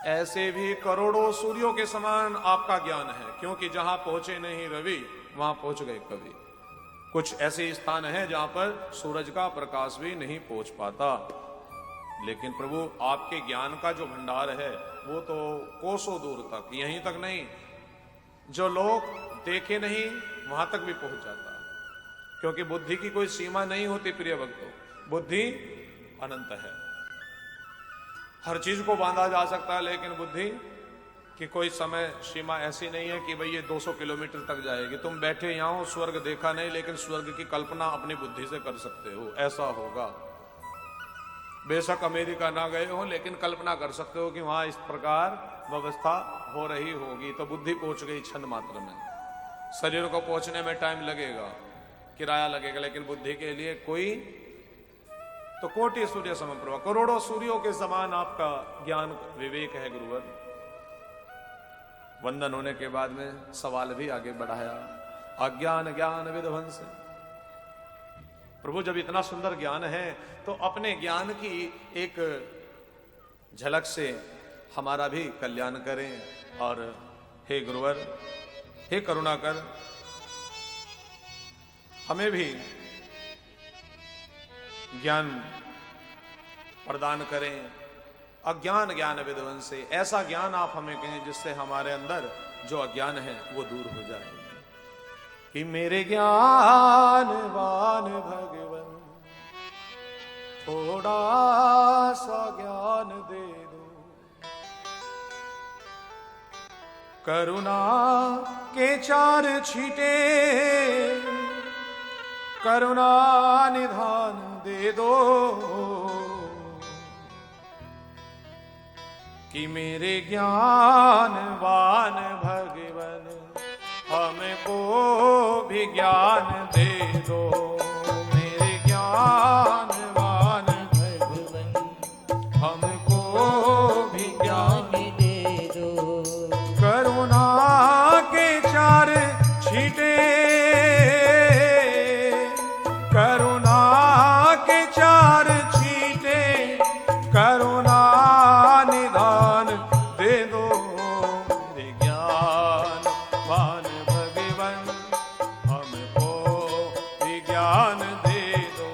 ऐसे भी करोड़ों सूर्यों के समान आपका ज्ञान है, क्योंकि जहां पहुंचे नहीं रवि वहां पहुंच गए कवि। कुछ ऐसे स्थान हैं जहां पर सूरज का प्रकाश भी नहीं पहुंच पाता, लेकिन प्रभु आपके ज्ञान का जो भंडार है वो तो कोसों दूर तक, यहीं तक नहीं, जो लोग देखे नहीं वहां तक भी पहुंच जाता है, क्योंकि बुद्धि की कोई सीमा नहीं होती प्रिय भक्तों, बुद्धि अनंत है। हर चीज को बांधा जा सकता है, लेकिन बुद्धि की कोई समय सीमा ऐसी नहीं है कि भाई ये 200 किलोमीटर तक जाएगी। तुम बैठे यहां हो, स्वर्ग देखा नहीं, लेकिन स्वर्ग की कल्पना अपनी बुद्धि से कर सकते हो, ऐसा होगा। बेशक अमेरिका ना गए हो, लेकिन कल्पना कर सकते हो कि वहां इस प्रकार व्यवस्था हो रही होगी। तो बुद्धि पहुंच गई क्षण मात्र में। शरीर को पहुंचने में टाइम लगेगा, किराया लगेगा, लेकिन बुद्धि के लिए कोई, तो कोटि सूर्य समप्रभा, करोड़ों सूर्यों के समान आपका ज्ञान विवेक है गुरुवर। वंदन होने के बाद में सवाल भी आगे बढ़ाया, अज्ञान ज्ञान विध्वंस। प्रभु जब इतना सुंदर ज्ञान है तो अपने ज्ञान की एक झलक से हमारा भी कल्याण करें, और हे गुरुवर, हे करुणाकर, हमें भी ज्ञान प्रदान करें। अज्ञान ज्ञान विध्वंसे, ऐसा ज्ञान आप हमें कहें जिससे हमारे अंदर जो अज्ञान है वो दूर हो जाए। कि मेरे ज्ञानवान भगवन थोड़ा सा ज्ञान दे दो, करुणा के 4 छींटे करुणा निधान दे दो। कि मेरे ज्ञानवान भगवन हमको भी ज्ञान दे दो। मेरे ज्ञानवान भगवन हमको भी ज्ञान दे दो। करुणा के 4 छींटे करुणा के 4 छींटे करुणा निधान दे दो। मेरे ज्ञानवान भगवन हमको भी ज्ञान दे दो।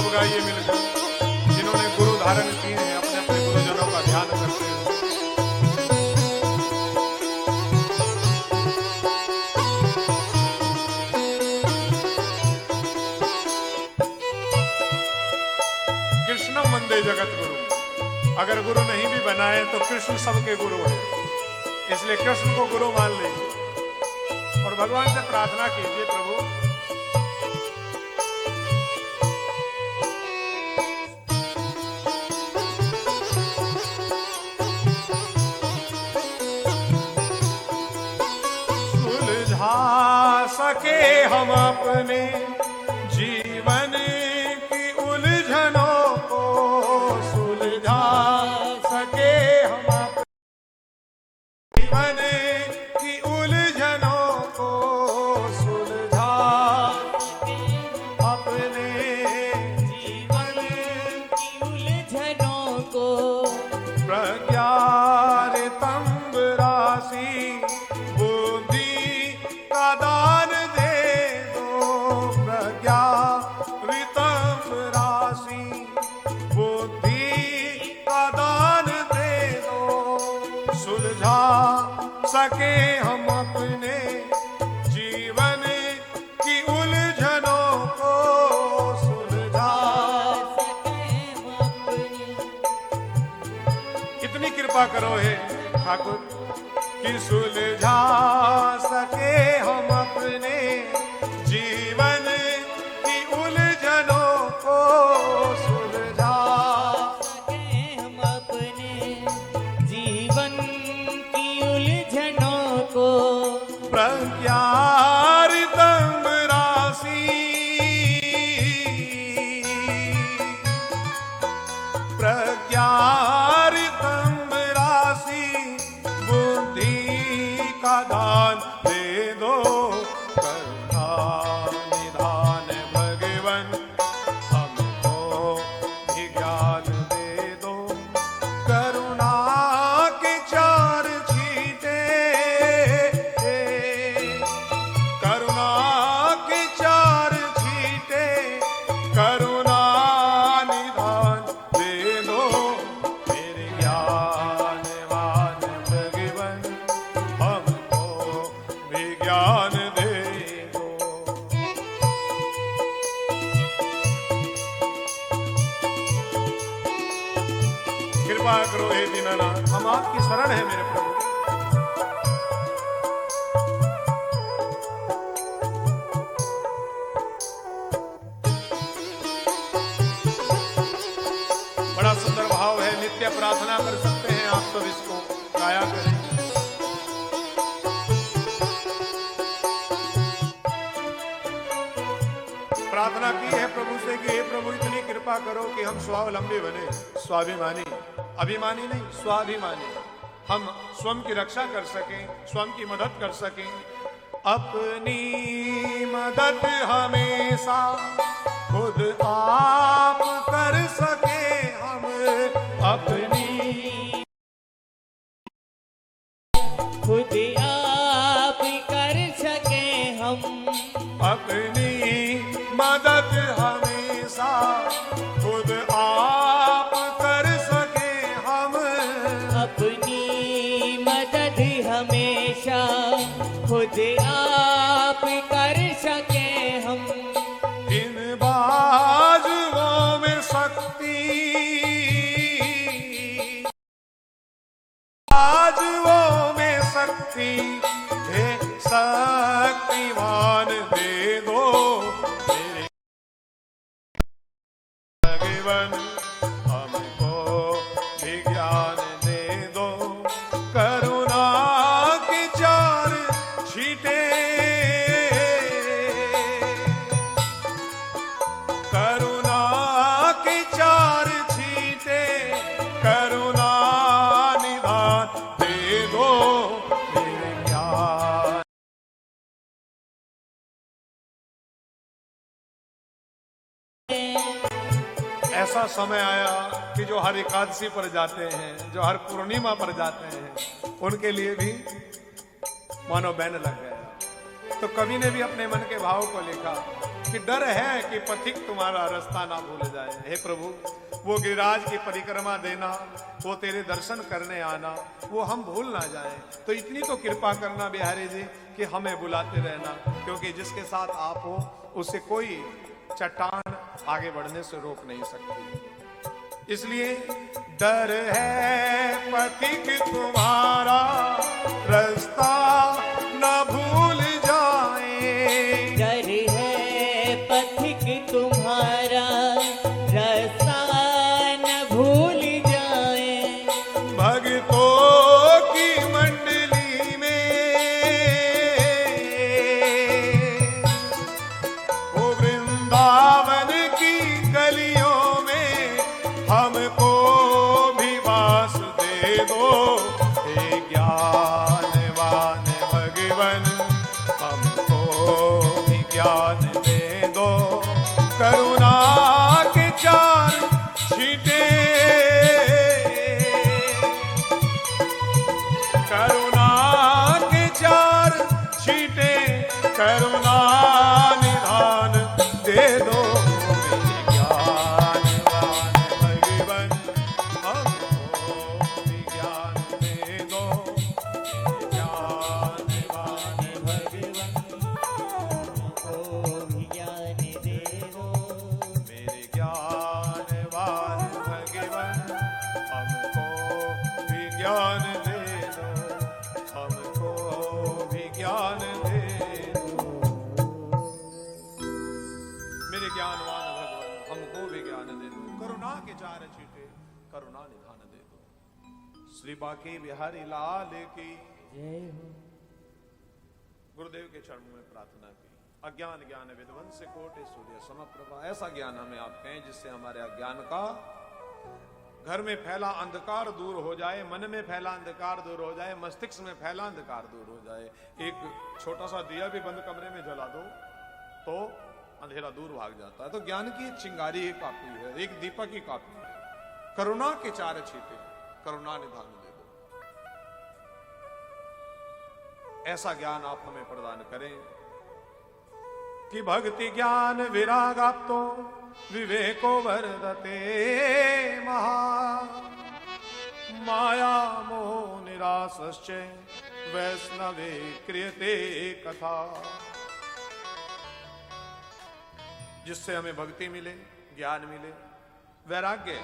गाइए मिलकर, जिन्होंने गुरु धारण किए हैं अपने अपने गुरुजनों का ध्यान करते हुए। कृष्णम वंदे जगत गुरु, अगर गुरु नहीं भी बनाए तो कृष्ण सबके गुरु हैं, इसलिए कृष्ण को गुरु मान लीजिए और भगवान से प्रार्थना कीजिए, प्रभु सुलझा सके हम अपने जीवन की उलझनों को, सुलझा सके हम अपने जीवन की उलझनों को, सुलझा अपने जीवन की उलझनों को, प्रज्ञारितंब राशि बुद्धि का दान दे दो, प्रज्ञारितंब राशि बुद्धि का दान दे दो, सुलझा सके हम अपने जीवन की उलझनों को, सुलझा कितनी कृपा करो हे ठाकुर कि सुलझा सके हम अपने जीवन की उलझनों को, सुलझा हम अपने जीवन की उलझनों को, प्रज्ञारितंब राशि प्रज्ञारितंब राशि बुद्धि का दान दे दो, करुणा निधान भगवन हमको भी ज्ञान दे दो, करुणा के चार छींटे, करुणा के चार छींटे, करुणा निधान दे दो, मेरे ज्ञानवान भगवन हमको भी ज्ञान दे दो। कृपा करो हे दीनानाथ, हम आपकी शरण है मेरे प्रभु। बड़ा सुंदर भाव है, नित्य प्रार्थना कर सकते हैं आप सब, इसको गाया करें। प्रार्थना की है प्रभु से कि हे प्रभु इतनी कृपा करो कि हम स्वावलंबी बने, स्वाभिमानी, अभिमानी नहीं स्वाभिमानी, हम स्वयं की रक्षा कर सकें, स्वयं की मदद कर सकें, अपनी मदद हमेशा खुद आप कर सके, हम अपनी खुद आप कर सके हम, अपनी मदद हमेशा खुद आप कर सके, हम अपनी मदद हमेशा खुद आप कर सके हम, इन बाजुओं में शक्ति, बाजुओं में शक्ति हे शक्तिमान दे दो, मेरे भगवन हमको भी ज्ञान दे दो, करुणा के चार छींटे, करुणा के चार छींटे, करुणा निधान दे दो, मेरे ज्ञान। ऐसा समय आया कि जो हर एकादशी पर जाते हैं, जो हर पूर्णिमा पर जाते हैं, उनके लिए भी मानो बैन लग गया। तो कवि ने भी अपने मन के भाव को लिखा कि डर है कि पथिक तुम्हारा रास्ता ना भूल जाए। हे प्रभु, वो गिरिराज की परिक्रमा देना, वो तेरे दर्शन करने आना, वो हम भूल ना जाएं। तो इतनी तो कृपा करना बिहारी जी कि हमें बुलाते रहना, क्योंकि जिसके साथ आप हो उससे कोई चट्टान आगे बढ़ने से रोक नहीं सकती। इसलिए डर है पथिक तुम्हारा रास्ता न भूल जाए। डर है पथिक तुम्हारा रास्ता न भूल जाए। भक्तों की मंडली में ओ वृंदावन की गलियों में हमको भी वास दे दो। हे ज्ञानवान भगवन हमको भी ज्ञान दे दो। करुणा के चार छींटे करुणा के चार छींटे करुणा निधान दे दो। मेरे ज्ञानवान भगवन हमको भी ज्ञान दे दो। मेरे ज्ञानवान भगवन हमको भी ज्ञान दे दो। मेरे ज्ञानवान भगवन हमको भी ज्ञान दे दो। हमको भी ज्ञान दे दो। मेरे ज्ञानवान भगवन हमको भी ज्ञान दे दो। करुणा के चार छींटे करुणा निधान दे दो। श्री बांके बिहारी लाल की जय हो। गुरुदेव के चरणों में प्रार्थना की। अज्ञान ज्ञान विध्वंस कोटि सूर्य समप्रभा। ऐसा ज्ञान हमें आप कहें जिससे हमारे अज्ञान का घर में फैला अंधकार दूर हो जाए, मन में फैला अंधकार दूर हो जाए, मस्तिष्क में फैला अंधकार दूर हो जाए। एक छोटा सा दिया भी बंद कमरे में जला दो तो अंधेरा दूर भाग जाता है। तो ज्ञान की एक चिंगारी ही काफी है, एक दीपक ही काफी है। करुणा के चार छींटे करुणा निधान दे दो। ऐसा ज्ञान आप हमें प्रदान करें कि भक्ति ज्ञान विराग आप तो विवेको वर्धते महा। माया मोह निरासश्च वैष्णवे क्रियते कथा। जिससे हमें भक्ति मिले, ज्ञान मिले, वैराग्य,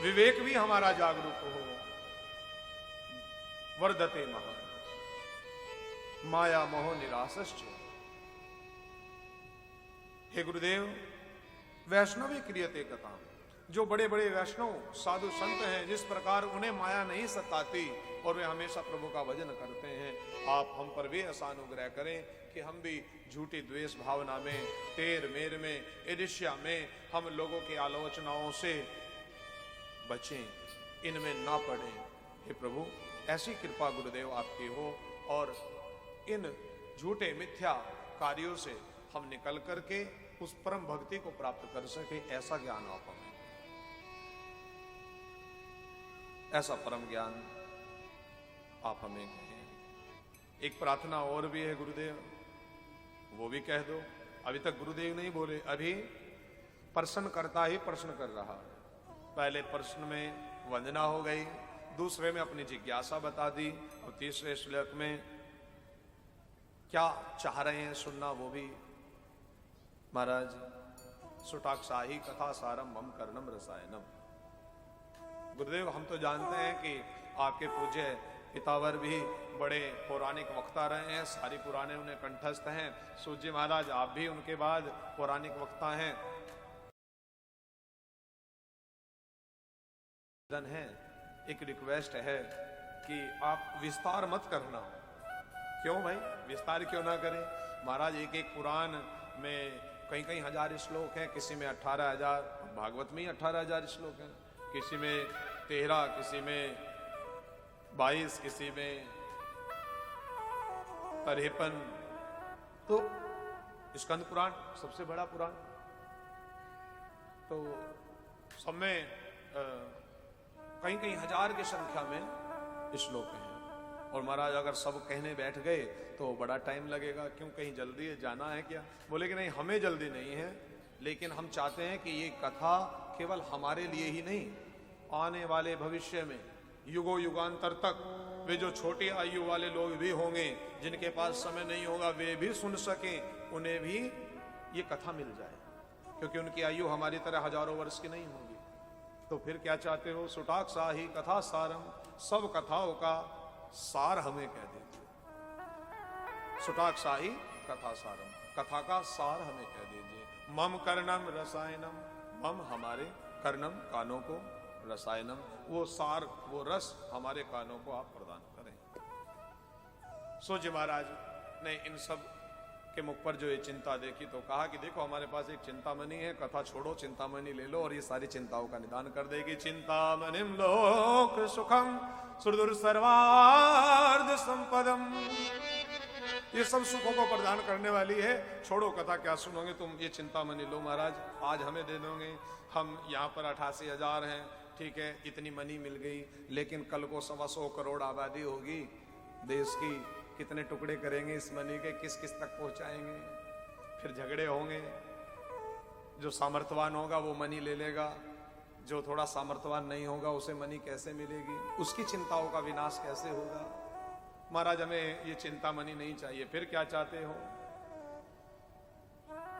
विवेक भी हमारा जागरूक हो। वर्धते महा माया मोह निरासश्च। हे गुरुदेव, वैष्णवी क्रियते कथा। जो बड़े बड़े वैष्णव साधु संत हैं, जिस प्रकार उन्हें माया नहीं सताती और वे हमेशा प्रभु का भजन करते हैं, आप हम पर भी ऐसा अनुग्रह करें कि हम भी झूठी द्वेष भावना में, टेर मेर में, ईर्ष्या में, हम लोगों की आलोचनाओं से बचें, इनमें ना पड़ें। हे प्रभु, ऐसी कृपा गुरुदेव आपकी हो और इन झूठे मिथ्या कार्यों से हम निकल करके उस परम भक्ति को प्राप्त कर सके। ऐसा ज्ञान आप हमें, ऐसा परम ज्ञान आप हमें कहें। एक प्रार्थना और भी है गुरुदेव, वो भी कह दो। अभी तक गुरुदेव नहीं बोले, अभी प्रश्न करता ही प्रश्न कर रहा है। पहले प्रश्न में वंदना हो गई, दूसरे में अपनी जिज्ञासा बता दी और तीसरे श्लोक में क्या चाह रहे हैं सुनना वो भी। महाराज, सुटाक्षाही कथा सारम मम कर्णम रसायनम। गुरुदेव, हम तो जानते हैं कि आपके पूज्य पितावर भी बड़े पौराणिक वक्ता रहे हैं, सारी पुराने उन्हें कंठस्थ हैं। सूर्य महाराज, आप भी उनके बाद पौराणिक वक्ता हैं। एक रिक्वेस्ट है कि आप विस्तार मत करना। क्यों भाई, विस्तार क्यों ना करें? महाराज, एक एक पुराण में कई कई हजार श्लोक हैं, किसी में 18,000, भागवत में ही 18,000 श्लोक हैं, किसी में 13, किसी में 22, किसी में 53। तो स्कंद पुराण सबसे बड़ा पुराण, तो सब में कई कई हजार की संख्या में श्लोक हैं। और महाराज, अगर सब कहने बैठ गए तो बड़ा टाइम लगेगा। क्यों, कहीं जल्दी जाना है क्या? बोले कि नहीं, हमें जल्दी नहीं है, लेकिन हम चाहते हैं कि ये कथा केवल हमारे लिए ही नहीं, आने वाले भविष्य में युगों युगांतर तक वे जो छोटी आयु वाले लोग भी होंगे, जिनके पास समय नहीं होगा, वे भी सुन सकें, उन्हें भी ये कथा मिल जाए, क्योंकि उनकी आयु हमारी तरह हजारों वर्ष की नहीं होगी। तो फिर क्या चाहते हो? सुटाक्षाही कथा सारम, सब कथाओं का सार हमें कह दीजिए। सुटाक्षाही कथा सारम, कथा का सार हमें कह दीजिए। मम कर्णम रसायनम, मम हमारे, कर्णम कानों को, रसायनम वो सार, वो रस हमारे कानों को आप प्रदान करें। सो जी महाराज ने इन सब के मुख पर जो ये चिंता देखी तो कहा कि देखो हमारे पास एक चिंतामणि है, कथा छोड़ो चिंतामणि ले लो और ये सारी चिंताओं का निदान कर देगी। चिंतामणिम लोक सुखम सुदूर सर्वार्थ संपदम, ये सब सुखों को प्रदान करने वाली है। छोड़ो कथा, क्या सुनोगे तुम, ये चिंतामणि लो महाराज, आज हमें दे दोगे। हम यहाँ पर 88,000 हैं, ठीक है, इतनी मनी मिल गई, लेकिन कल को 125 करोड़ आबादी होगी देश की, कितने टुकड़े करेंगे इस मनी के, किस किस तक पहुंचाएंगे, फिर झगड़े होंगे। जो सामर्थ्यवान होगा वो मनी ले लेगा, जो थोड़ा सामर्थ्यवान नहीं होगा उसे मनी कैसे मिलेगी, उसकी चिंताओं का विनाश कैसे होगा। महाराज हमें ये चिंतामणि नहीं चाहिए। फिर क्या चाहते हो?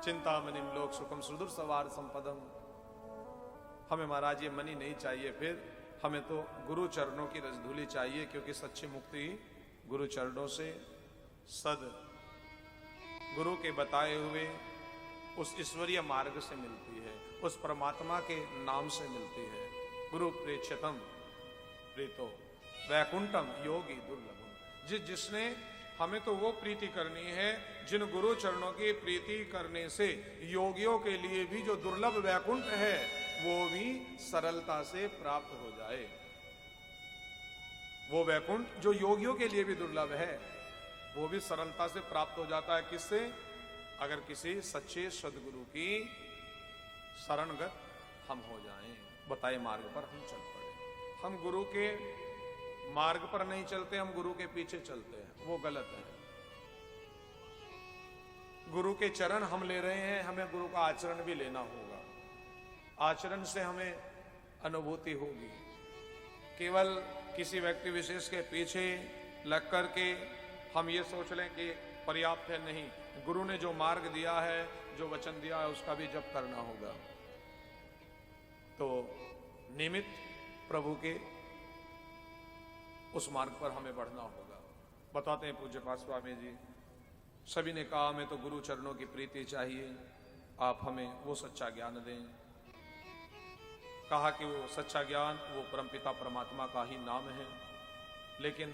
चिंतामणिम लोक सुखम सुदूर सवार संपदम, हमें महाराज ये मनी नहीं चाहिए। फिर हमें तो गुरु चरणों की रसधूली चाहिए, क्योंकि सच्ची मुक्ति गुरु चरणों से, सद गुरु के बताए हुए उस ईश्वरीय मार्ग से मिलती है, उस परमात्मा के नाम से मिलती है। गुरु प्रेक्षतम प्रीतो वैकुंठम योगी दुर्लभम, जिसने हमें तो वो प्रीति करनी है जिन गुरु चरणों की प्रीति करने से योगियों के लिए भी जो दुर्लभ वैकुंठ है वो भी सरलता से प्राप्त हो जाए। वो वैकुंठ जो योगियों के लिए भी दुर्लभ है वो भी सरलता से प्राप्त हो जाता है। किससे? अगर किसी सच्चे सदगुरु की शरणगत हम हो जाएं, बताए मार्ग पर हम चल पड़े। हम गुरु के मार्ग पर नहीं चलते, हम गुरु के पीछे चलते हैं, वो गलत है। गुरु के चरण हम ले रहे हैं, हमें गुरु का आचरण भी लेना होगा। आचरण से हमें अनुभूति होगी। केवल किसी व्यक्ति विशेष के पीछे लग करके हम ये सोच लें कि पर्याप्त है, नहीं, गुरु ने जो मार्ग दिया है, जो वचन दिया है, उसका भी जप करना होगा। तो निमित्त प्रभु के उस मार्ग पर हमें बढ़ना होगा। बताते हैं पूज्य पाद स्वामी जी, सभी ने कहा हमें तो गुरु चरणों की प्रीति चाहिए, आप हमें वो सच्चा ज्ञान दें। कहा कि वो सच्चा ज्ञान वो परमपिता परमात्मा का ही नाम है, लेकिन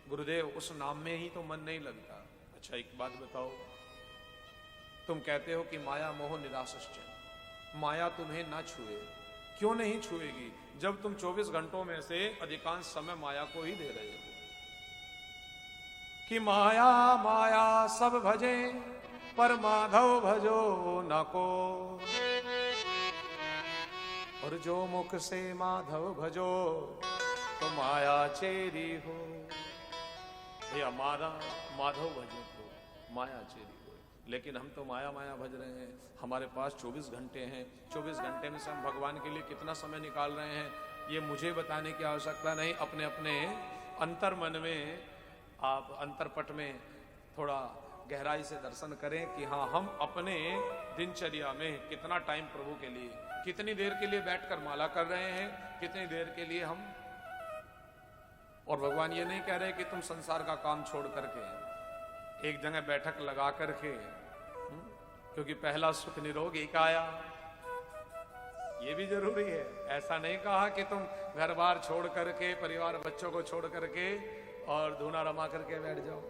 गुरुदेव उस नाम में ही तो मन नहीं लगता। अच्छा एक बात बताओ, तुम कहते हो कि माया मोह निराश्च, माया तुम्हें ना छुए, क्यों नहीं छुएगी जब तुम 24 घंटों में से अधिकांश समय माया को ही दे रहे हो। कि माया माया सब भजे पर माधव भजो न को, और जो मुख से माधव भजो तो माया चेरी हो। भैया माधव भजो तो माया चेरी हो, लेकिन हम तो माया माया भज रहे हैं। हमारे पास 24 घंटे हैं, 24 घंटे में से हम भगवान के लिए कितना समय निकाल रहे हैं ये मुझे बताने की आवश्यकता नहीं। अपने अपने अंतर मन में, आप अंतरपट में थोड़ा गहराई से दर्शन करें कि हाँ, हम अपने दिनचर्या में कितना टाइम प्रभु के लिए, कितनी देर के लिए बैठकर माला कर रहे हैं, कितनी देर के लिए हम। और भगवान ये नहीं कह रहे कि तुम संसार का काम छोड़ करके एक जगह बैठक लगा करके, क्योंकि पहला सुख निरोगी काया, ये भी जरूरी है। ऐसा नहीं कहा कि तुम घर बार छोड़ करके, परिवार बच्चों को छोड़ करके और धूना रमा करके बैठ जाओ।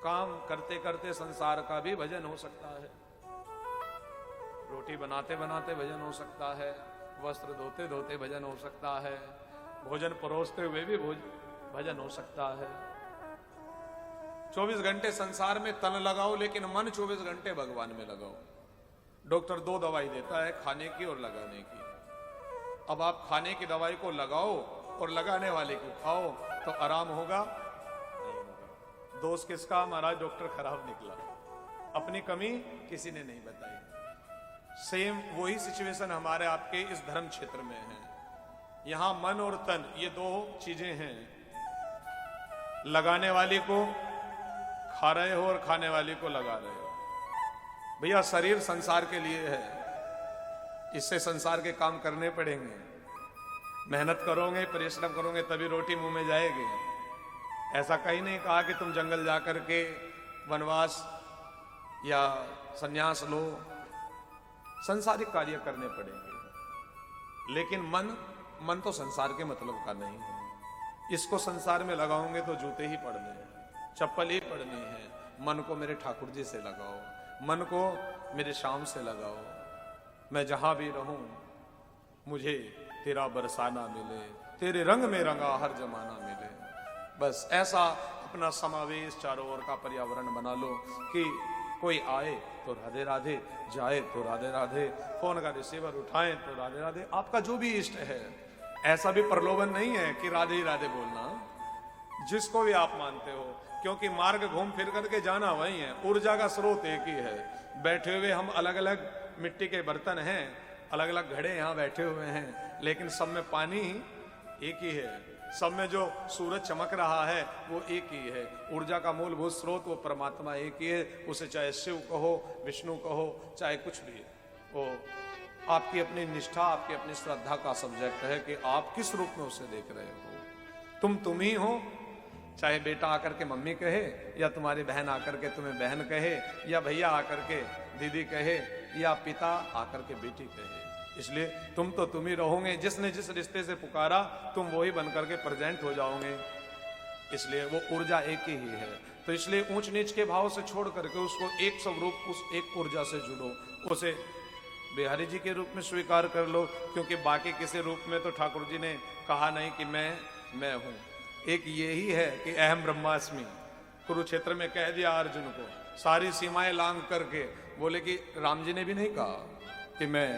काम करते करते संसार का भी भजन हो सकता है, रोटी बनाते बनाते भजन हो सकता है, वस्त्र धोते धोते भजन हो सकता है, भोजन परोसते हुए भी भजन हो सकता है। 24 घंटे संसार में तन लगाओ, लेकिन मन 24 घंटे भगवान में लगाओ। डॉक्टर 2 दवाई देता है, खाने की और लगाने की। अब आप खाने की दवाई को लगाओ और लगाने वाले को खाओ तो आराम होगा? नहीं होगा। दोष किसका? महाराज डॉक्टर खराब निकला, अपनी कमी किसी ने नहीं बताई। सेम वही सिचुएशन हमारे आपके इस धर्म क्षेत्र में है। यहां मन और तन ये 2 चीजें हैं। लगाने वाली को खा रहे हो और खाने वाली को लगा रहे हो। भैया शरीर संसार के लिए है, इससे संसार के काम करने पड़ेंगे। मेहनत करोगे, परिश्रम करोगे तभी रोटी मुंह में जाएगी। ऐसा कहीं नहीं कहा कि तुम जंगल जाकर के वनवास या संन्यास लो, संसारिक कार्य करने पड़ेंगे। लेकिन मन तो संसार के मतलब का नहीं है। इसको संसार में लगाओगे तो जूते ही पड़ने हैं, चप्पल ही पड़नी है। मन को मेरे ठाकुर जी से लगाओ, मन को मेरे श्याम से लगाओ। मैं जहां भी रहूं मुझे तेरा बरसाना मिले, तेरे रंग में रंगा हर जमाना मिले। बस ऐसा अपना समावेश चारों ओर का पर्यावरण बना लो कि कोई आए तो राधे राधे, जाए तो राधे राधे, फोन का रिसीवर उठाएं तो राधे राधे। आपका जो भी इष्ट है, ऐसा भी प्रलोभन नहीं है कि राधे ही राधे बोलना, जिसको भी आप मानते हो, क्योंकि मार्ग घूम फिर करके जाना वही है। ऊर्जा का स्रोत एक ही है। बैठे हुए हम अलग अलग मिट्टी के बर्तन हैं, अलग अलग घड़े यहाँ बैठे हुए हैं, लेकिन सब में पानी एक ही है। सब में जो सूरज चमक रहा है वो एक ही है। ऊर्जा का मूलभूत स्रोत वो परमात्मा एक ही है। उसे चाहे शिव कहो, विष्णु कहो, चाहे कुछ भी, वो आपकी अपनी निष्ठा, आपकी अपनी श्रद्धा का सब्जेक्ट है कि आप किस रूप में उसे देख रहे हो। तुम ही हो, चाहे बेटा आकर के मम्मी कहे, या तुम्हारी बहन आकर के तुम्हें बहन कहे, या भैया आकर के दीदी कहे, या पिता आकर के बेटी कहे। इसलिए तुम ही रहोगे। जिसने जिस रिश्ते से पुकारा तुम वही बनकर के प्रेजेंट हो जाओगे। इसलिए वो ऊर्जा एक ही है। तो इसलिए ऊंच नीच के भाव से छोड़ करके उसको एक स्वरूप, उस एक ऊर्जा से जुड़ो। उसे बिहारी जी के रूप में स्वीकार कर लो, क्योंकि बाकी किसी रूप में तो ठाकुर जी ने कहा नहीं कि मैं हूं। एक यही है कि अहम ब्रह्मास्मि। कुरुक्षेत्र में कह दिया अर्जुन को, सारी सीमाएं लांघ करके। बोले कि राम जी ने भी नहीं कहा कि मैं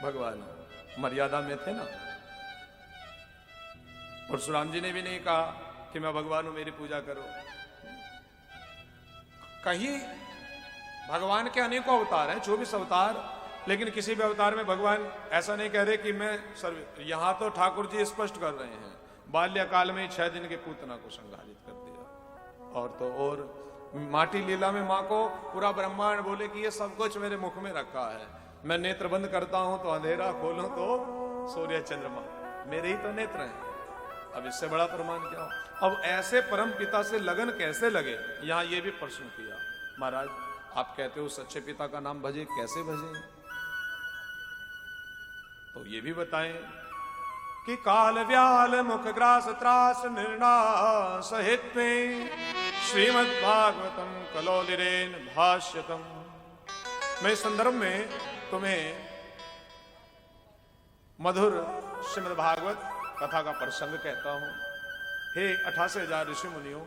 भगवान हूं, मर्यादा में थे ना। परशुराम जी ने भी नहीं कहा कि मैं भगवान हूं, मेरी पूजा करो। कहीं भगवान के अनेकों अवतार हैं, 24 अवतार, लेकिन किसी भी अवतार में भगवान ऐसा नहीं कह रहे कि मैं सर्व। यहां तो ठाकुर जी स्पष्ट कर रहे हैं, बाल्यकाल में 6 दिन के पूतना को संहारित कर दिया। और तो और माटी लीला में माँ को पूरा ब्रह्मांड बोले कि ये सब कुछ मेरे मुख में रखा है। मैं नेत्र बंद करता हूं तो अंधेरा, खोलूं तो सूर्य चंद्रमा, मेरे ही तो नेत्र हैं। अब इससे बड़ा प्रमाण क्या हो। अब ऐसे परम पिता से लगन कैसे लगे, यहां ये भी प्रश्न किया। महाराज आप कहते हो सच्चे पिता का नाम भजे, कैसे भजे? तो ये भी बताएं कि काल व्याल मुख ग्रास त्रास निर्णास हित में श्रीमद् भागवतम कलोलिरेन भाष्यतम। मैं इस संदर्भ में तुम्हें मधुर श्रीमद् भागवत कथा का प्रसंग कहता हूं। हे 88,000 ऋषि मुनियों,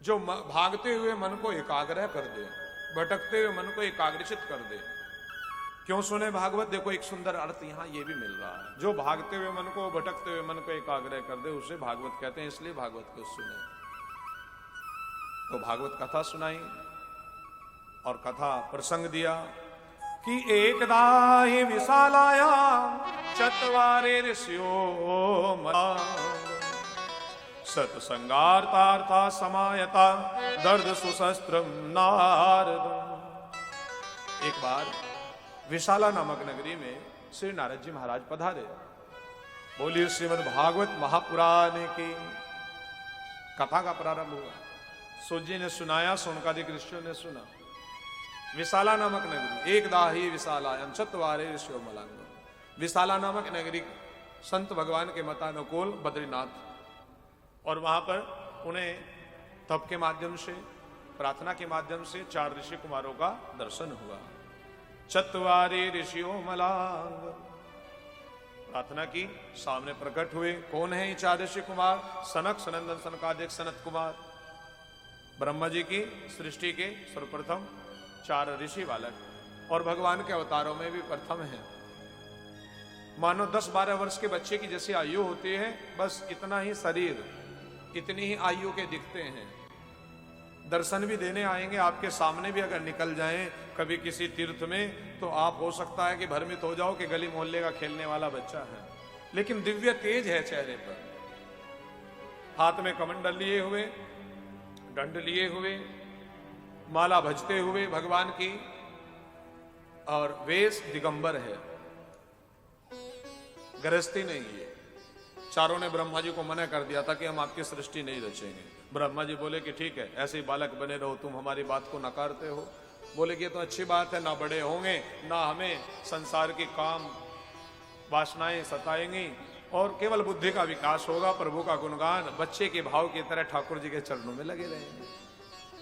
जो भागते हुए मन को एकाग्र कर दे, भटकते हुए मन को एकाग्रचित कर दे। क्यों सुने भागवत? देखो एक सुंदर अर्थ यहां ये भी मिल रहा है। जो भागते हुए मन को, भटकते हुए मन को एकाग्र कर दे, उसे भागवत कहते हैं। इसलिए भागवत को सुने। तो भागवत कथा सुनाई और कथा प्रसंग दिया कि एकदा ही विशालाया चत्वारे ऋषियो सत्संगार्तार्था समायता दर्द सुशस्त्रम नारद। एक बार विशाला नामक नगरी में श्री नारद जी महाराज पधारे। बोलिए श्रीमद् भागवत महापुराण की कथा का प्रारंभ हुआ। सूत जी ने सुनाया, सोनकादिक ऋषियों ने सुना। विशाला नामक नगरी, एकदा ही विशालायाम चत्वारे ऋषियो मलांग। विशाला नामक नगरी संत भगवान के मतानुकूल बद्रीनाथ, और वहां पर उन्हें तप के माध्यम से, प्रार्थना के माध्यम से 4 ऋषि कुमारों का दर्शन हुआ। चत्वारे ऋषियो मलांग, प्रार्थना की, सामने प्रकट हुए। कौन है ये 4 ऋषि कुमार? सनक, सनंदन, सनकादिक, सनत कुमार। ब्रह्मा जी की सृष्टि के सर्वप्रथम 4 ऋषि बालक, और भगवान के अवतारों में भी प्रथम है। मानो 10-12 वर्ष के बच्चे की जैसी आयु होती है, बस इतना ही शरीर, इतनी ही आयु के दिखते हैं। दर्शन भी देने आएंगे आपके सामने भी अगर निकल जाएं कभी किसी तीर्थ में, तो आप हो सकता है कि भ्रमित हो जाओ कि गली मोहल्ले का खेलने वाला बच्चा है। लेकिन दिव्य तेज है चेहरे पर। हाथ में कमंडल लिए हुए, दंड लिए हुए, माला भजते हुए भगवान की, और वेश दिगंबर है। गृहस्थी नहीं है। चारों ने ब्रह्मा जी को मना कर दिया था कि हम आपकी सृष्टि नहीं रचेंगे। ब्रह्मा जी बोले कि ठीक है, ऐसे ही बालक बने रहो, तुम हमारी बात को नकारते हो। बोले कि ये तो अच्छी बात है, ना बड़े होंगे, ना हमें संसार की काम वासनाएं सताएंगी, और केवल बुद्धि का विकास होगा, प्रभु का गुणगान बच्चे के भाव की तरह ठाकुर जी के चरणों में लगे रहेंगे।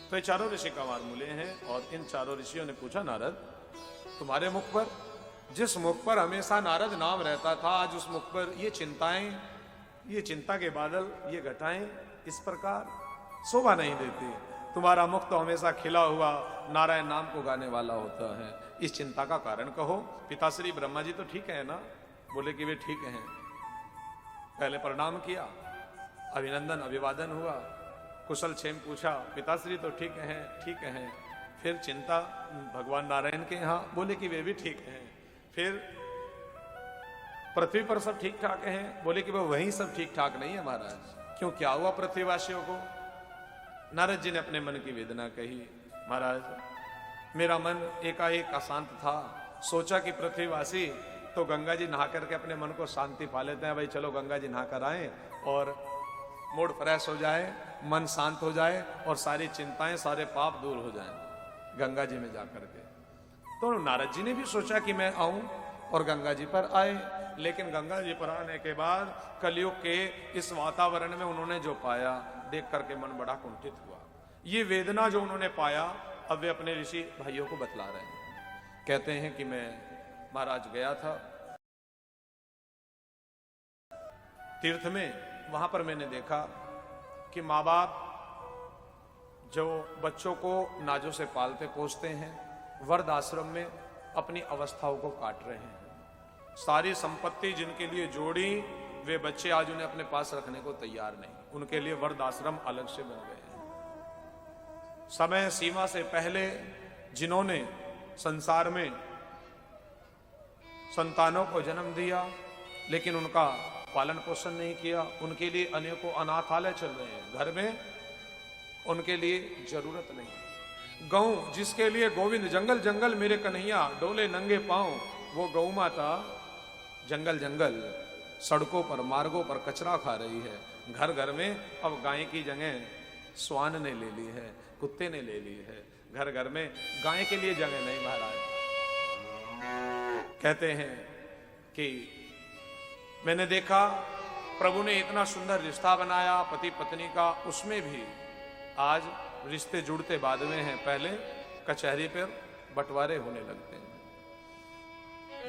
तो ये चारों ऋषि कंवार मूले हैं, और इन चारों ऋषियों ने पूछा, नारद तुम्हारे मुख पर, जिस मुख पर हमेशा नारद नाम रहता था, आज उस मुख पर ये चिंताएं, ये चिंता के बादल, ये घटाएं इस प्रकार शोभा नहीं देती। तुम्हारा मुख तो हमेशा खिला हुआ नारायण नाम को गाने वाला होता है, इस चिंता का कारण कहो। पिताश्री ब्रह्मा जी तो ठीक है ना? बोले कि वे ठीक हैं। पहले प्रणाम किया, अभिनंदन अभिवादन हुआ, कुशल क्षेम पूछा, पिताश्री तो ठीक हैं, ठीक हैं। फिर चिंता भगवान नारायण के यहाँ, बोले कि वे भी ठीक हैं। फिर पृथ्वी पर सब ठीक ठाक हैं, बोले कि वह वहीं सब ठीक ठाक नहीं है महाराज। क्यों, क्या हुआ पृथ्वीवासियों को? नारद जी ने अपने मन की वेदना कही, महाराज मेरा मन एकाएक अशांत था, सोचा कि पृथ्वीवासी तो गंगा जी नहा करके अपने मन को शांति पा लेते हैं, भाई चलो गंगा जी नहा कर आए और मूड फ्रेश हो जाए, मन शांत हो जाए और सारी चिंताएं सारे पाप दूर हो जाएं गंगा जी में जाकर के। तो नारद जी ने भी सोचा कि मैं आऊं और गंगा जी पर आए, लेकिन गंगा जी पर आने के बाद कलयुग के इस वातावरण में उन्होंने जो पाया देख करके मन बड़ा कुंठित हुआ। ये वेदना जो उन्होंने पाया अब वे अपने ऋषि भाइयों को बतला रहे हैं। कहते हैं कि मैं महाराज गया था तीर्थ में, वहां पर मैंने देखा कि माँ बाप जो बच्चों को नाजों से पालते पोसते हैं, वर्द आश्रम में अपनी अवस्थाओं को काट रहे हैं। सारी संपत्ति जिनके लिए जोड़ी, वे बच्चे आज उन्हें अपने पास रखने को तैयार नहीं, उनके लिए वर्द आश्रम अलग से बन गए हैं। समय सीमा से पहले जिन्होंने संसार में संतानों को जन्म दिया लेकिन उनका पालन पोषण नहीं किया, उनके लिए अनेकों अनाथालय चल रहे हैं घर में, उनके लिए जरूरत नहीं। गौ जिसके लिए गोविंद जंगल जंगल मेरे कन्हैया डोले नंगे पांव, वो गौ माता जंगल जंगल सड़कों पर मार्गों पर कचरा खा रही है। घर घर में अब गाय की जगह स्वान ने ले ली है, कुत्ते ने ले ली है। घर घर में गाय के लिए जगह नहीं महाराज। कहते हैं कि मैंने देखा प्रभु ने इतना सुंदर रिश्ता बनाया पति पत्नी का, उसमें भी आज रिश्ते जुड़ते बाद में हैं, पहले कचहरी पर बंटवारे होने लगते हैं।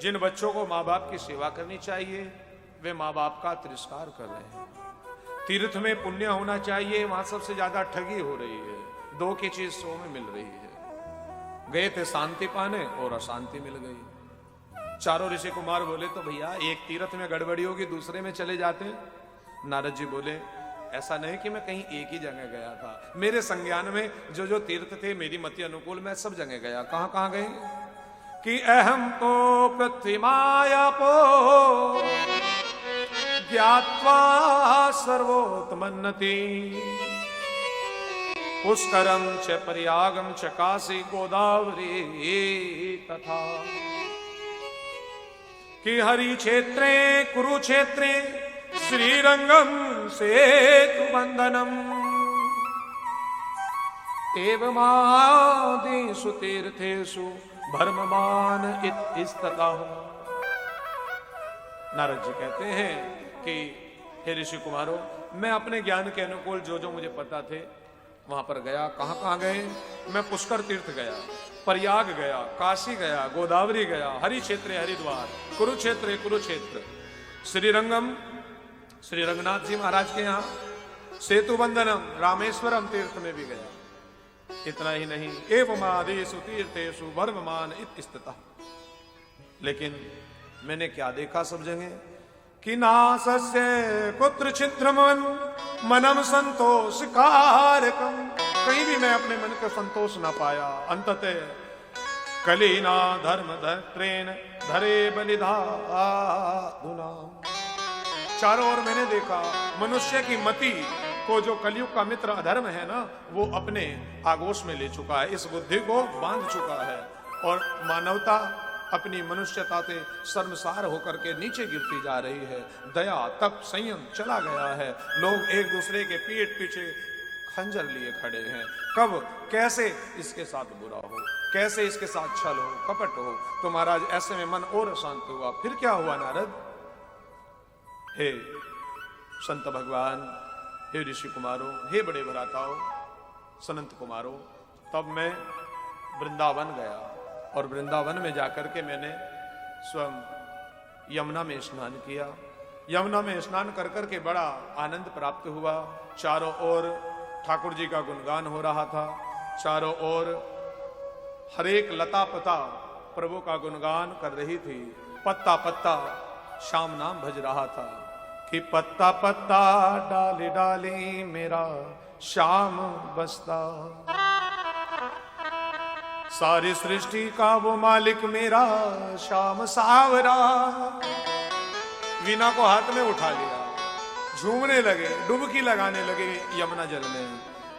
जिन बच्चों को माँ बाप की सेवा करनी चाहिए वे माँ बाप का तिरस्कार कर रहे हैं। तीर्थ में पुण्य होना चाहिए, वहां सबसे ज्यादा ठगी हो रही है। दो की चीज सौ में मिल रही है। गए थे शांति पाने और अशांति मिल गई। चारों ऋषि कुमार बोले तो भैया एक तीर्थ में गड़बड़ी होगी दूसरे में चले जाते। नारद जी बोले ऐसा नहीं कि मैं कहीं एक ही जगह गया था, मेरे संज्ञान में जो जो तीर्थ थे मेरी मति अनुकूल मैं सब जगह गया। कहां कहां गए कि अहम तो पृथ्वी मायापो ज्ञात्वा सर्वोत्मन्नति पुष्करम च प्रयागम च काशी गोदावरी तथा कि हरि क्षेत्रे कुरुक्षेत्रे श्रीरंगम सेतु बंधनम एवमादिषु तीर्थेषु भर्ममान इतस्ततः। नारद जी कहते हैं कि हे ऋषि कुमारों, मैं अपने ज्ञान के अनुकूल जो जो मुझे पता थे वहां पर गया। कहां कहां गए? मैं पुष्कर तीर्थ गया, प्रयाग गया, काशी गया, गोदावरी गया, हरि क्षेत्र हरिद्वार, कुरुक्षेत्र कुरुक्षेत्र, श्रीरंगम श्री रंगनाथ जी महाराज के यहाँ, सेतु बंधनम रामेश्वरम तीर्थ में भी गया। इतना ही नहीं एवमादिषु तीर्थेषु वर्ममान इतस्ततः। लेकिन मैंने क्या देखा सब जगह कि नासस्य कुत्र छिद्रमन मनम संतोष कारकम, कहीं भी मैं अपने मन को संतोष ना पाया। अंततः कलीना धर्म धत्रेण धरे बलिधाधुना। चारों ओर मैंने देखा मनुष्य की मति को जो कलयुग का मित्र अधर्म है ना, वो अपने आगोश में ले चुका है, इस बुद्धि को बांध चुका है और मानवता अपनी मनुष्यता से शर्मसार होकर के नीचे गिरती जा रही है। दया तप संयम चला गया है। लोग एक दूसरे के पीठ पीछे खंजर लिए खड़े हैं। कब कैसे इसके साथ बुरा हो, कैसे इसके साथ छल हो, कपट हो। तो महाराज ऐसे में मन और अशांत हुआ। फिर क्या हुआ नारद? हे संत भगवान, हे ऋषि कुमारों, हे बड़े भ्राताओं, सनंत कुमारों, तब मैं वृंदावन गया और वृंदावन में जाकर के मैंने स्वयं यमुना में स्नान किया। यमुना में स्नान कर करके बड़ा आनंद प्राप्त हुआ। चारों ओर ठाकुर जी का गुणगान हो रहा था। चारों ओर हर एक लता पता प्रभु का गुणगान कर रही थी। पत्ता पत्ता श्याम नाम भज रहा था कि पत्ता पत्ता डाली डाली मेरा श्याम बसता। सारी सृष्टि का वो मालिक मेरा श्याम सावरा। वीणा को हाथ में उठा लिया, झूमने लगे, डुबकी लगाने लगे यमुना जल में।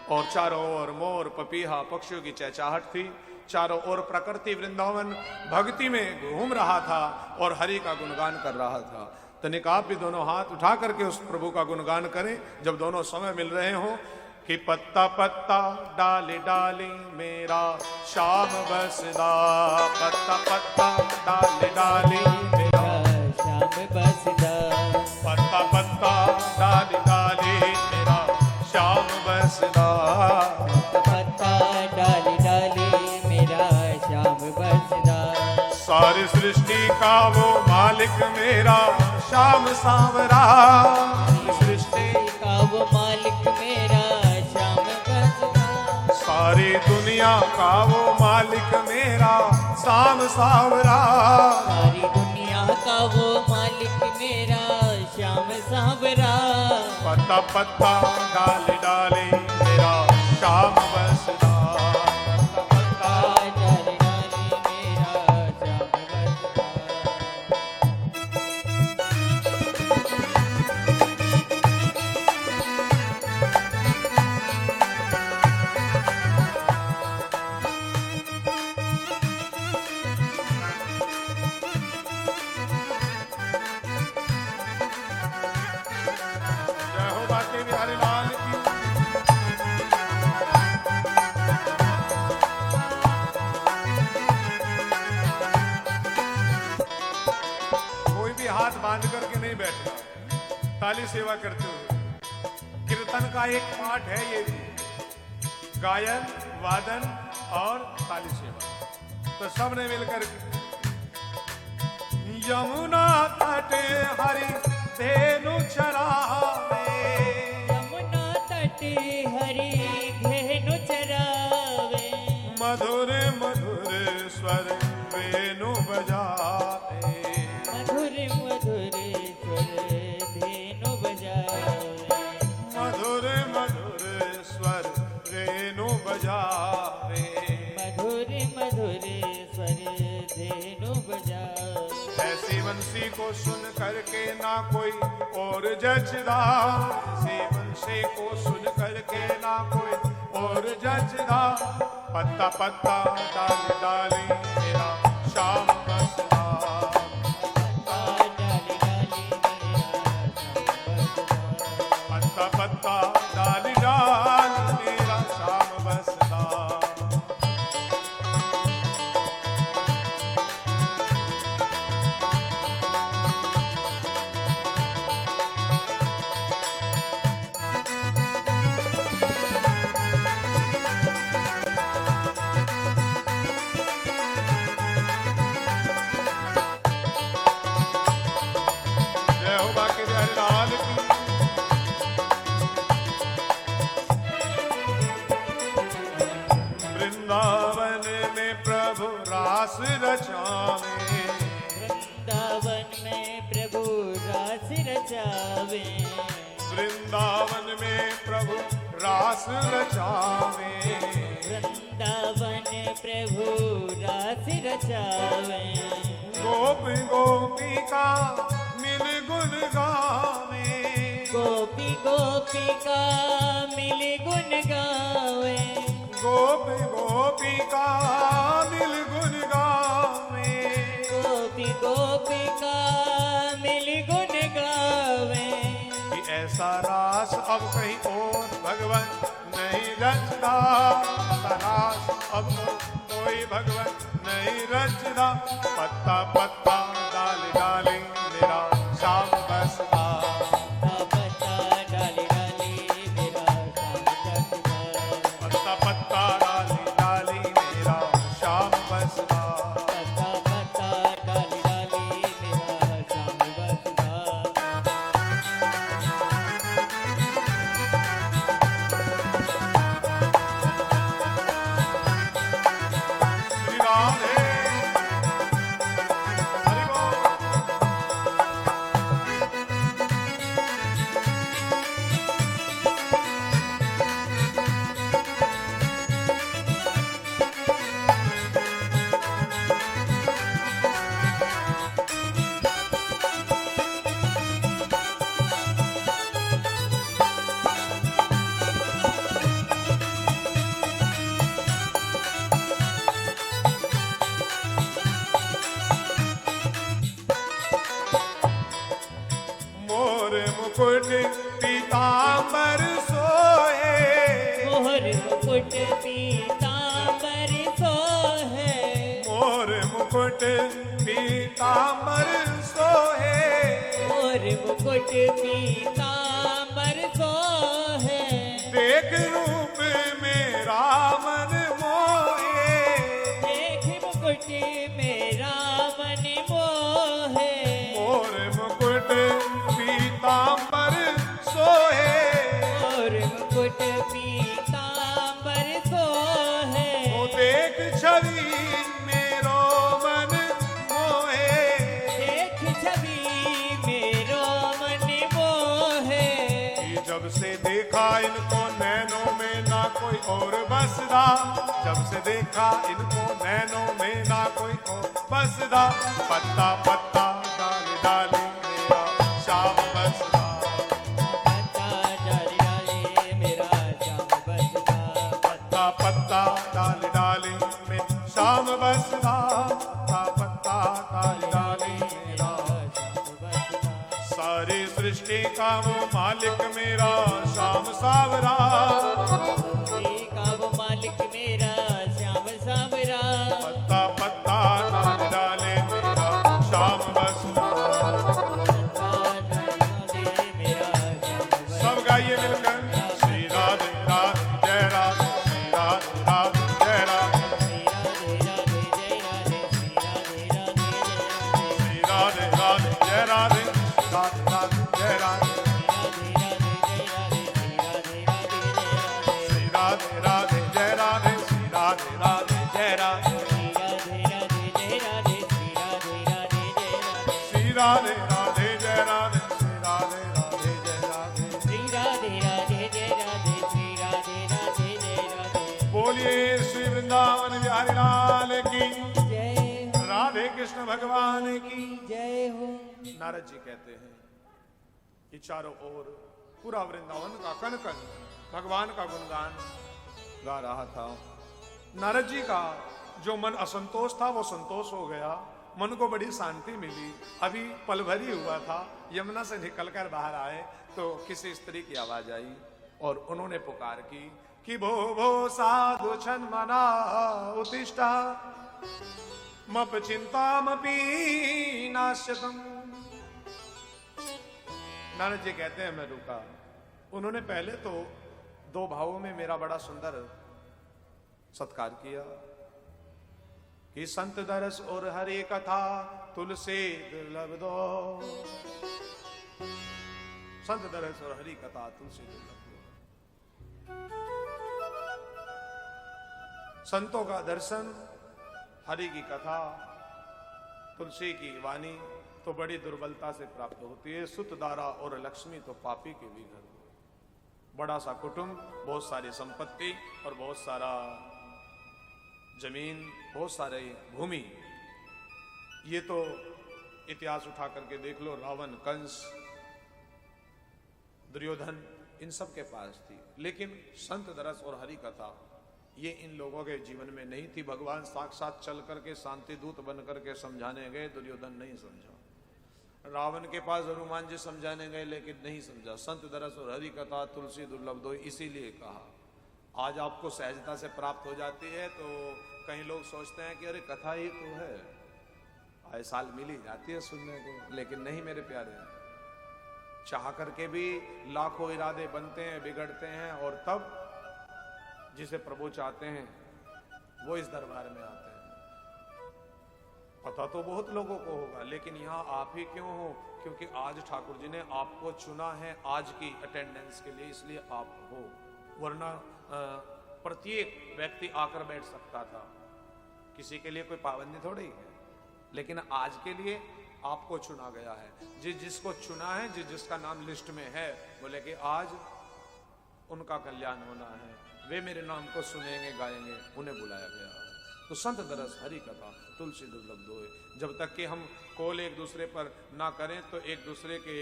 और चारों ओर मोर पपीहा पक्षियों की चहचहाहट थी। चारों ओर प्रकृति वृंदावन भक्ति में घूम रहा था और हरि का गुणगान कर रहा था। तनिक आप भी दोनों हाथ उठा करके उस प्रभु का गुणगान करें जब दोनों समय मिल रहे हों कि पत्ता पत्ता डाली डाली मेरा श्याम बसदा। पत्ता पत्ता डाली डाली मेरा श्याम बसदा। पत्ता पत्ता डाली डाली मेरा श्याम बसदा। पत्ता डाली डाली मेरा श्याम बसदा। सारी सृष्टि का वो मालिक मेरा श्याम सावरा। सृष्टि का वो मालिक मेरा श्याम बसदा। सारी दुनिया का वो मालिक मेरा श्याम सावरा। सारी दुनिया का वो मालिक मेरा श्याम सावरा। पत्ता पत्ता डाली डाली मेरा श्याम बसदा। पत्ता डाली डाली मेरा श्याम बसदा। जय हो बाके बिहारी लाल की। कोई भी हाथ बांध करके नहीं बैठता, ताली सेवा करते हुए। कीर्तन का एक पाठ है ये भी, गायन वादन और ताली सेवा। तो सबने मिलकर यमुना तटे हरि धेनु चरावे। यमुना तटे हरि धेनु चरावे। मधुर मधुर स्वर वेणु बजावे। मधुर मधुर स्वर धेनु बजावे। मधुर मधुर स्वर वेणु बजावे। मधुर मधुर स्वर धेनु बजावे। ऐसी बंसी को सुन करके ना कोई और जचदा। ऐसी बंसी को सुन करके ना कोई और जचदा। पत्ता पत्ता डाली डाली मेरा श्याम बसदा। डाली डाली मेरा श्याम बसदा। पत्ता पत्ता डाली डाली मेरा श्याम बसदा। जय हो बाके बिहारी लाल की। वृंदावन में प्रभु रास रचावे। वृंदावन में प्रभु रास रचावे। वृंदावन में प्रभु रास रचावे। वृंदावन प्रभु रास रचावे। गोप गोपी का मिल गुण गावे। गोपी गोपी का मिल गुण गावे। गोप गोपी का मिल गुण गावे। ऐसा रास अब कहीं और भगवान नहीं रचना, रास अब कोई भगवान नहीं रचना। पत्ता पत्ता डाल डाली मेरा श्याम बसदा, पत्ता डाली डाली मेरा श्याम बसदा, पत्ता पत्ता डाली डाली मेरा श्याम बसदा। पत्ता पत्ता डाली डाली मेरा श्याम बसदा। श्री राधे हरि बोल। मोर मुकुट पीतांबर सोए, मोहर मुकुट पीतांबर सोहे, मोर मुकुट पीतांबर सोहे। मोर मुकुट पीतांबर सोहे, देख रूप मेरा मन मोहे, देख मुकुट मेरा मन मोहे। मोर मुकुट पीतांबर सोहे। मोर मुकुट पीतांबर सोहे, ओ देख छवि मेरो मन मोहे, देख छवि मेरो मन मोहे। कि जब से देखा इनको नैनों में ना कोई और बसदा, जब से देखा इनको नैनों में ना कोई और बसदा। पत्ता पत्ता डाल डाली मेरा श्याम बसदा, पत्ता डाली डाली मेरा श्याम बसदा, पत्ता पत्ता डाल डाली में श्याम बसदा, पत्ता पत्ता डाल डाली मेरा। श्याम बसदा। सारी सृष्टि का वो मालिक मेरा श्याम सावरा, का वो मालिक मेरा श्याम सावरा। पत्ता पत्ता डाल डाले मेरा श्याम बसदा। पत्ता डाली डाली मेरा श्याम बसदा। सब गाइए मिलकर श्री राधे राधे जय राधे, श्री राधे राधे जय राधे, श्री राधे राधे जय राधे, श्री राधे राधे जय राधे, श्री राधे राधे जय राधे, श्री राधे राधे जय राधे, श्री राधे राधे जय राधे, श्री राधे राधे जय राधे, श्री राधे राधे जय राधे, श्री राधे राधे जय राधे, श्री राधे राधे जय राधे। बोलिए श्री वृंदावन बिहारी लाल की, जय हो, राधे कृष्ण भगवान की। जय हो। नारद जी कहते हैं कि चारों ओर पूरा वृंदावन का कण कण भगवान का गुणगान गा रहा था। नारद जी का जो मन असंतोष था वो संतोष हो गया, मन को बड़ी शांति मिली। अभी पल भर ही हुआ था, यमुना से निकलकर बाहर आए तो किसी स्त्री की आवाज आई और उन्होंने पुकार की कि भो साधु छन मना उत्तिष्ठा मप चिंतामपि नाश्यतम। नारद जी कहते हैं मैं रुका। उन्होंने पहले तो दो भावों में मेरा बड़ा सुंदर सत्कार किया कि संत दरस और हरि कथा तुलसी दुर्लभ दो, संत दरस और हरि कथा तुलसी दुर्लभ दो। संतों का दर्शन, हरि की कथा, तुलसी की वाणी तो बड़ी दुर्बलता से प्राप्त होती है। सुत दारा और लक्ष्मी तो पापी के भी घर। बड़ा सा कुटुंब, बहुत सारी संपत्ति और बहुत सारा जमीन, बहुत सारे भूमि, ये तो इतिहास उठा करके देख लो। रावण, कंस, दुर्योधन, इन सब के पास थी, लेकिन संत दरस और हरि कथा ये इन लोगों के जीवन में नहीं थी। भगवान साक्षात चल करके शांति दूत बन करके समझाने गए, दुर्योधन नहीं समझा। रावण के पास हनुमान जी समझाने गए लेकिन नहीं समझा। संत दरस और हरि कथा तुलसी दुर्लभ दो, इसीलिए कहा। आज आपको सहजता से प्राप्त हो जाती है तो कई लोग सोचते हैं कि अरे कथा ही तो है, आए साल मिल ही जाती है सुनने को, लेकिन नहीं मेरे प्यारे। चाह करके भी लाखों इरादे बनते हैं, बिगड़ते हैं, और तब जिसे प्रभु चाहते हैं वो इस दरबार में आते हैं। पता तो बहुत लोगों को होगा, लेकिन यहाँ आप ही क्यों हो? क्योंकि आज ठाकुर जी ने आपको चुना है आज की अटेंडेंस के लिए, इसलिए आप हो। वरना प्रत्येक व्यक्ति आकर बैठ सकता था, किसी के लिए कोई पाबंदी थोड़ी है, लेकिन आज के लिए आपको चुना गया है। जिसको चुना है, जिसका नाम लिस्ट में है, बोले कि आज उनका कल्याण होना है, वे मेरे नाम को सुनेंगे, गाएंगे, उन्हें बुलाया गया है। तो संत दरस हरि कथा तुलसी दुर्लभ दोए। जब तक कि हम कॉल एक दूसरे पर ना करें तो एक दूसरे के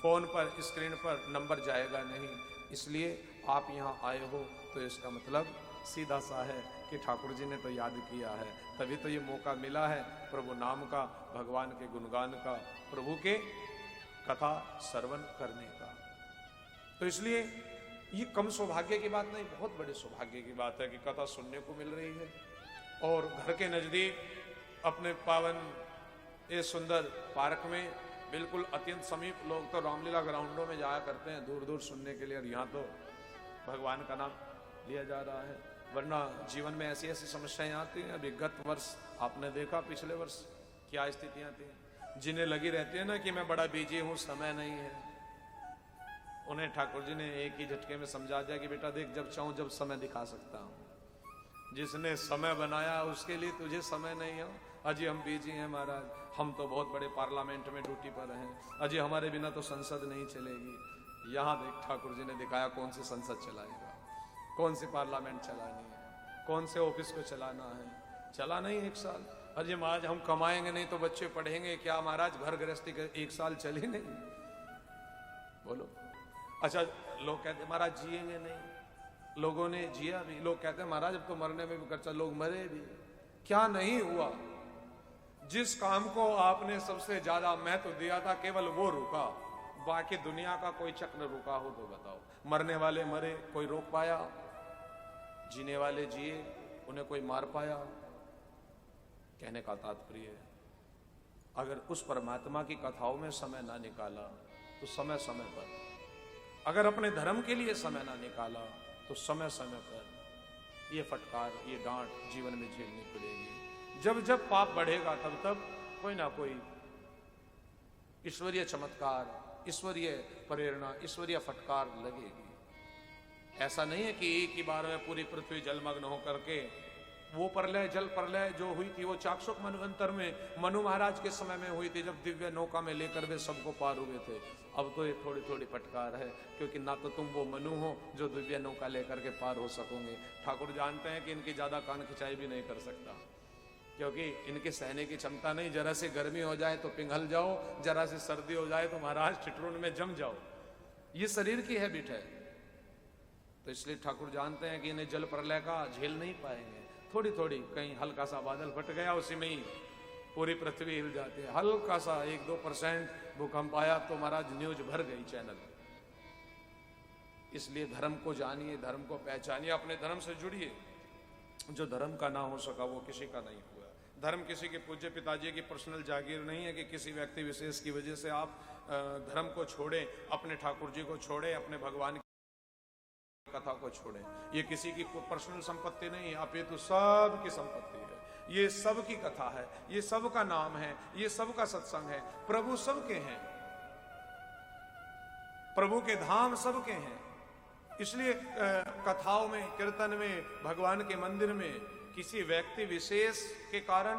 फोन पर, स्क्रीन पर नंबर जाएगा नहीं। इसलिए आप यहाँ आए हो तो इसका मतलब सीधा सा है कि ठाकुर जी ने तो याद किया है, तभी तो ये मौका मिला है प्रभु नाम का, भगवान के गुणगान का, प्रभु के कथा श्रवण करने का। तो इसलिए ये कम सौभाग्य की बात नहीं, बहुत बड़े सौभाग्य की बात है कि कथा सुनने को मिल रही है। और घर के नजदीक अपने पावन ये सुंदर पार्क में बिल्कुल अत्यंत समीप, लोग तो रामलीला ग्राउंडों में जाया करते हैं दूर दूर सुनने के लिए, और यहाँ तो भगवान का नाम लिया जा रहा है। वरना जीवन में ऐसी ऐसी समस्याएं आती हैं। अभी गत वर्ष आपने देखा, पिछले वर्ष क्या स्थितियां थी। जिन्हें लगी रहती है ना कि मैं बड़ा बिजी हूं, समय नहीं है, उन्हें ठाकुर जी ने एक ही झटके में समझा दिया कि बेटा देख, जब चाहूं जब समय दिखा सकता हूं। जिसने समय बनाया उसके लिए तुझे समय नहीं है। अजी हम बिजी हैं महाराज, हम तो बहुत बड़े पार्लियामेंट में ड्यूटी पर हैं, अजी हमारे बिना तो संसद नहीं चलेगी। यहाँ देख ठाकुर जी ने दिखाया कौन सी संसद चलाएगा, कौन सी पार्लियामेंट चलानी है, कौन से ऑफिस को चलाना है। चला नहीं 1 साल। अजी महाराज हम कमाएंगे नहीं तो बच्चे पढ़ेंगे क्या महाराज? घर गृहस्थी का 1 साल चली नहीं, बोलो। अच्छा, लोग कहते महाराज जिएंगे नहीं, लोगों ने जिया भी। लोग कहते हैं महाराज अब तो मरने में भी खर्चा, लोग मरे भी। क्या नहीं हुआ? जिस काम को आपने सबसे ज्यादा महत्व दिया था केवल वो रुका, बाकी दुनिया का कोई चक्र रुका हो तो बताओ। मरने वाले मरे, कोई रोक पाया? जीने वाले जिए, उन्हें कोई मार पाया? कहने का तात्पर्य है, अगर उस परमात्मा की कथाओं में समय ना निकाला तो समय समय पर, अगर अपने धर्म के लिए समय ना निकाला तो समय समय पर ये फटकार, ये डांट जीवन में झेलनी पड़ेगी। जब जब पाप बढ़ेगा तब तब कोई ना कोई ईश्वरीय चमत्कार, ईश्वरीय प्रेरणा, ईश्वरीय फटकार लगेगी। ऐसा नहीं है कि एक ही बार में पूरी पृथ्वी जलमग्न होकर के, वो प्रलय, जल प्रलय जो हुई थी वो चाक्षुष मनवंतर में मनु महाराज के समय में हुई थी, जब दिव्य नौका में लेकर वे सबको पार हुए थे। अब तो ये थोड़ी थोड़ी फटकार है, क्योंकि ना तो तुम वो मनु हो जो दिव्य नौका लेकर के पार हो सकोगे। ठाकुर जानते हैं कि इनकी ज्यादा कान खिंचाई भी नहीं कर सकता, क्योंकि इनके सहने की क्षमता नहीं। जरा से गर्मी हो जाए तो पिघल जाओ, जरा से सर्दी हो जाए तो महाराज ठिठुरन में जम जाओ। ये शरीर की हैबिट है। तो इसलिए ठाकुर जानते हैं कि इन्हें जल प्रलय का झेल नहीं पाएंगे। थोड़ी थोड़ी, कहीं हल्का सा बादल फट गया, उसी में ही पूरी पृथ्वी हिल जाती है। हल्का सा 1-2% भूकंप आया तो महाराज न्यूज भर गई चैनल। इसलिए धर्म को जानिए, धर्म को पहचानिए, अपने धर्म से जुड़िए। जो धर्म का ना हो सका वो किसी का नहीं हुआ। धर्म किसी के पूज्य पिताजी की पर्सनल जागीर नहीं है कि किसी व्यक्ति विशेष की वजह से आप धर्म को छोड़े, अपने ठाकुर जी को छोड़े, अपने भगवान कथा को छोड़े। ये किसी की पर्सनल संपत्ति नहीं है, अपितु सब की संपत्ति है। ये सब की कथा है, ये सब का नाम है, ये सब का सत्संग है। प्रभु सबके हैं, प्रभु के धाम सबके हैं। इसलिए कथाओं में, कीर्तन में, भगवान के मंदिर में किसी व्यक्ति विशेष के कारण,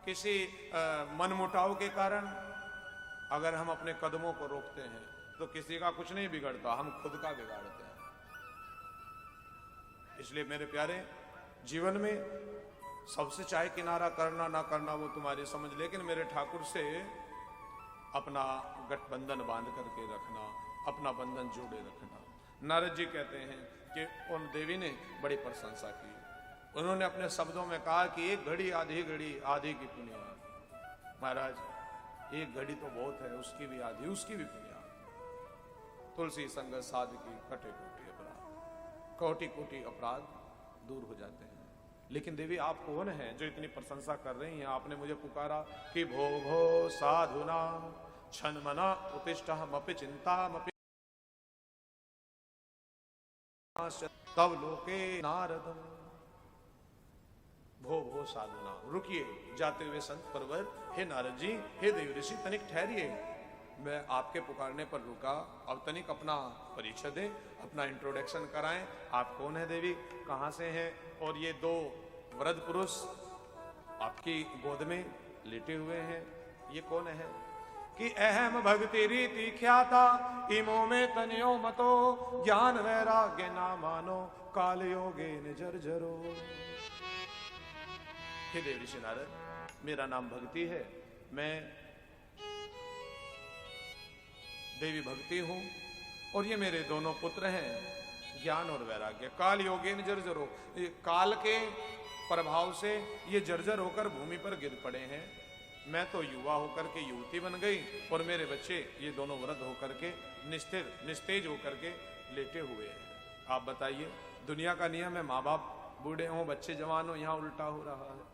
किसी मनमुटाव के कारण अगर हम अपने कदमों को रोकते हैं तो किसी का कुछ नहीं बिगड़ता, हम खुद का बिगाड़ते हैं। इसलिए मेरे प्यारे, जीवन में सबसे चाहे किनारा करना ना करना वो तुम्हारी समझ, लेकिन मेरे ठाकुर से अपना गठबंधन बांध करके रखना, अपना बंधन जोड़े रखना। नारद जी कहते हैं कि उन देवी ने बड़ी प्रशंसा की। उन्होंने अपने शब्दों में कहा कि एक घड़ी आधी घड़ी आधी की पुण्य। महाराज एक घड़ी तो बहुत है, उसकी भी आधी, उसकी भी पुण्य। तुलसी संग साध की कटे कोटि अपराध, कोटि कोटि अपराध दूर हो जाते हैं। लेकिन देवी आप कौन हैं जो इतनी प्रशंसा कर रही हैं? आपने मुझे पुकारा कि भो भो साधुना क्षण मना उत्तिष्ठ मपि चिंता मपि तब लोके नारद। भो भो साधुना, रुकिए जाते हुए संत परवर, हे नारद जी, हे देव ऋषि, तनिक ठहरिए। मैं आपके पुकारने पर रुका। अब तनिक अपना परिचय दें, अपना इंट्रोडक्शन कराएं। आप कौन है देवी, कहां से हैं? और ये दो वृद्ध पुरुष आपकी गोद में लेटे हुए हैं, ये कौन है? कि अहम भक्ति रीति ख्याता इमो में तनियो मतो ज्ञान वैराग्य ना मानो काल योगे जर्जरो। हे देव ऋषि नारद, मेरा नाम भक्ति है, मैं देवी भक्ति हूं, और ये मेरे दोनों पुत्र हैं ज्ञान और वैराग्य। काल योगेन जर्जरो, काल के प्रभाव से ये जर्जर होकर भूमि पर गिर पड़े हैं। मैं तो युवा होकर के युवती बन गई, और मेरे बच्चे ये दोनों वृद्ध होकर के निस्थिर निस्तेज होकर के लेटे हुए हैं। आप बताइए, दुनिया का नियम है माँ बाप बूढ़े हों बच्चे जवान हो, यहाँ उल्टा हो रहा है,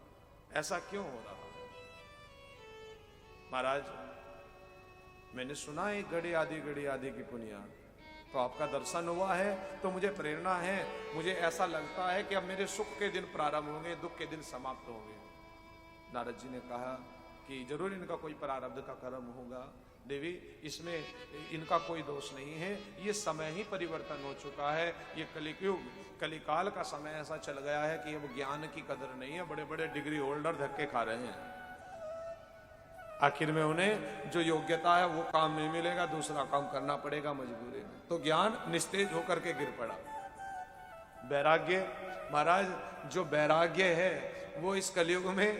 ऐसा क्यों हो रहा है? महाराज, मैंने सुना है घड़ी आधी की पुनिया, तो आपका दर्शन हुआ है तो मुझे प्रेरणा है। मुझे ऐसा लगता है कि अब मेरे सुख के दिन प्रारंभ होंगे, दुख के दिन समाप्त होंगे। नारद जी ने कहा कि जरूर इनका कोई प्रारब्ध का कर्म होगा। देवी, इसमें इनका कोई दोष नहीं है, ये समय ही परिवर्तन हो चुका है। ये कलियुग कलिकाल का समय ऐसा चल गया है कि अब ज्ञान की कदर नहीं है। बड़े बड़े डिग्री होल्डर धक्के खा रहे हैं, आखिर में उन्हें जो योग्यता है वो काम नहीं मिलेगा, दूसरा काम करना पड़ेगा मजबूरी में। तो ज्ञान निस्तेज होकर के गिर पड़ा। वैराग्य, महाराज, जो वैराग्य है वो इस कलयुग में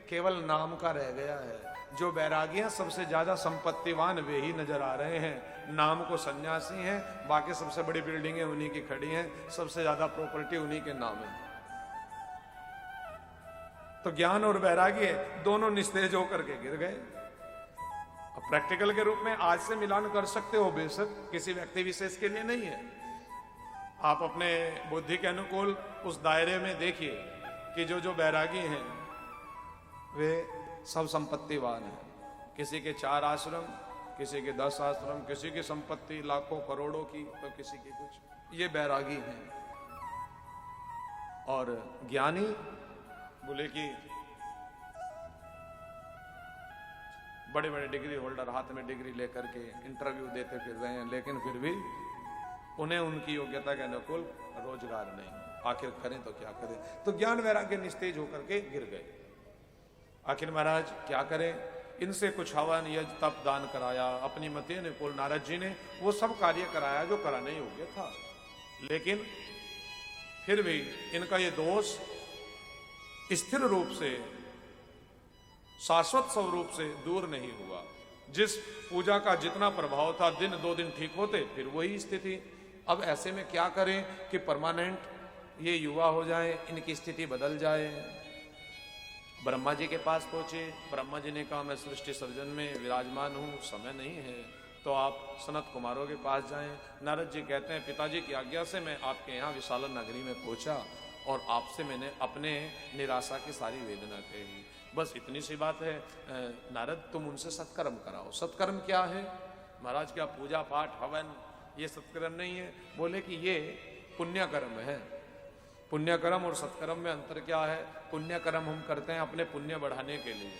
केवल नाम का रह गया है। जो वैरागी सबसे ज्यादा संपत्तिवान वे ही नजर आ रहे हैं। नाम को सन्यासी हैं, बाकी सबसे बड़ी बिल्डिंगें उन्हीं की खड़ी हैं, सबसे ज्यादा प्रॉपर्टी उन्हीं के नाम है। तो ज्ञान और वैराग्य दोनों निस्तेज होकर के गिर गए। अब प्रैक्टिकल के रूप में आज से मिलान कर सकते हो, बेशक किसी व्यक्ति विशेष के लिए नहीं है। आप अपने बुद्धि के अनुकूल उस दायरे में देखिए कि जो वैरागी हैं वे सब संपत्तिवान हैं। किसी के 4 आश्रम, किसी के 10 आश्रम, किसी की संपत्ति लाखों करोड़ों की, तो किसी की कुछ। ये बैरागी हैं। और ज्ञानी बोले कि बड़े बड़े डिग्री होल्डर हाथ में डिग्री लेकर के इंटरव्यू देते फिर रहे हैं, लेकिन फिर भी उन्हें उनकी योग्यता के अनुकूल रोजगार नहीं। आखिर करें तो क्या करें? तो ज्ञान वैराग्य निस्तेज होकर के गिर गए। आखिर महाराज क्या करें? इनसे कुछ हवन यज्ञ तप दान कराया, अपनी मति अनुकूल नारद जी ने वो सब कार्य कराया जो कराने योग्य था, लेकिन फिर भी इनका ये दोष स्थिर रूप से, शाश्वत स्वरूप से दूर नहीं हुआ। जिस पूजा का जितना प्रभाव था, दिन 2 दिन ठीक होते फिर वही स्थिति। अब ऐसे में क्या करें कि परमानेंट ये युवा हो जाए, इनकी स्थिति बदल जाए। ब्रह्मा जी के पास पहुंचे। ब्रह्मा जी ने कहा मैं सृष्टि सर्जन में विराजमान हूं, समय नहीं है, तो आप सनत कुमारों के पास जाएं। नारद जी कहते हैं पिताजी की आज्ञा से मैं आपके यहाँ विशालन नगरी में पहुंचा और आपसे मैंने अपने निराशा की सारी वेदना कही। बस इतनी सी बात है नारद, तुम उनसे सत्कर्म कराओ। सत्कर्म क्या है महाराज? क्या पूजा पाठ हवन ये सत्कर्म नहीं है? बोले कि ये पुण्य कर्म है। पुण्य कर्म और सत्कर्म में अंतर क्या है? पुण्य कर्म हम करते हैं अपने पुण्य बढ़ाने के लिए,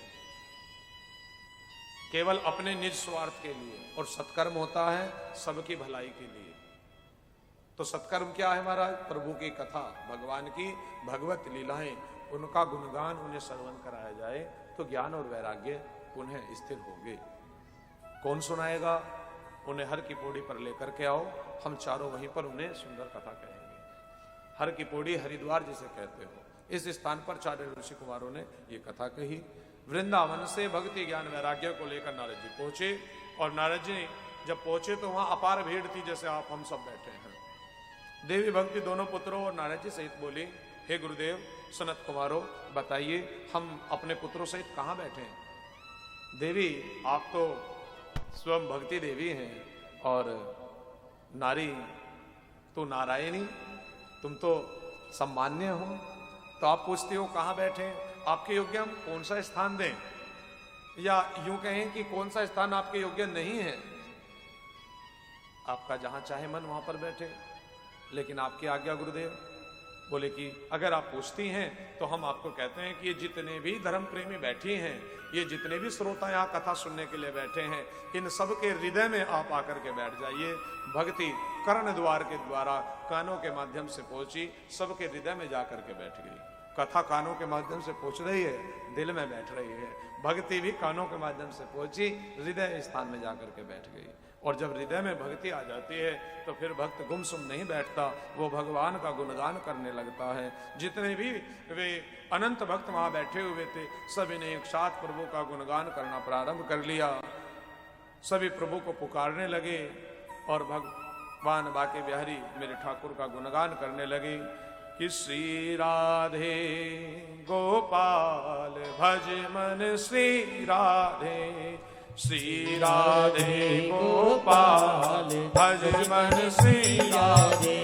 केवल अपने निज स्वार्थ के लिए, और सत्कर्म होता है सबकी भलाई के लिए। तो सत्कर्म क्या है महाराज? प्रभु की कथा, भगवान की भगवत लीलाएं, उनका गुणगान उन्हें श्रवण कराया जाए तो ज्ञान और वैराग्य उन्हें स्थिर होंगे। कौन सुनाएगा? उन्हें हर की पौड़ी पर लेकर के आओ, हम चारों वहीं पर उन्हें सुंदर कथा कहेंगे। हर की पौड़ी हरिद्वार जिसे कहते हो, इस स्थान पर 4 ऋषि कुमारों ने ये कथा कही। वृंदावन से भक्ति ज्ञान वैराग्य को लेकर नारद जी पहुंचे, और नारद जी जब पहुंचे तो वहां अपार भीड़ थी, जैसे आप हम सब बैठे हैं। देवी भक्ति दोनों पुत्रों और नारद जी सहित बोली, हे गुरुदेव, सनत कुमारों, बताइए हम अपने पुत्रों सहित कहाँ बैठे हैं? देवी आप तो स्वयं भक्ति देवी हैं और नारी तो नारायणी, तुम तो सम्मान्य हो, तो आप पूछते हो कहाँ बैठे, आपके योग्य हम कौन सा स्थान दें, या यूं कहें कि कौन सा स्थान आपके योग्य नहीं है। आपका जहां चाहे मन वहां पर बैठे, लेकिन आपकी आज्ञा गुरुदेव। बोले कि अगर आप पूछती हैं तो हम आपको कहते हैं कि ये जितने भी धर्म प्रेमी बैठी हैं, ये जितने भी श्रोता यहाँ कथा सुनने के लिए बैठे हैं, इन सब के हृदय में आप आकर के बैठ जाइए। भक्ति कर्ण द्वार के द्वारा कानों के माध्यम से पहुंची, सबके हृदय में जाकर के बैठ गई। कथा कानों के माध्यम से पहुंच रही है, दिल में बैठ रही है। भक्ति भी कानों के माध्यम से पहुंची, हृदय स्थान में जाकर के बैठ गई। और जब हृदय में भक्ति आ जाती है तो फिर भक्त गुमसुम नहीं बैठता, वो भगवान का गुणगान करने लगता है। जितने भी वे अनंत भक्त वहां बैठे हुए थे, सभी ने एक साथ प्रभु का गुणगान करना प्रारंभ कर लिया। सभी प्रभु को पुकारने लगे और भगवान बाके बिहारी मेरे ठाकुर का गुणगान करने लगे कि श्री राधे गोपाल भज मन श्री राधे, श्री राधे गोपाल भज मन श्री राधे,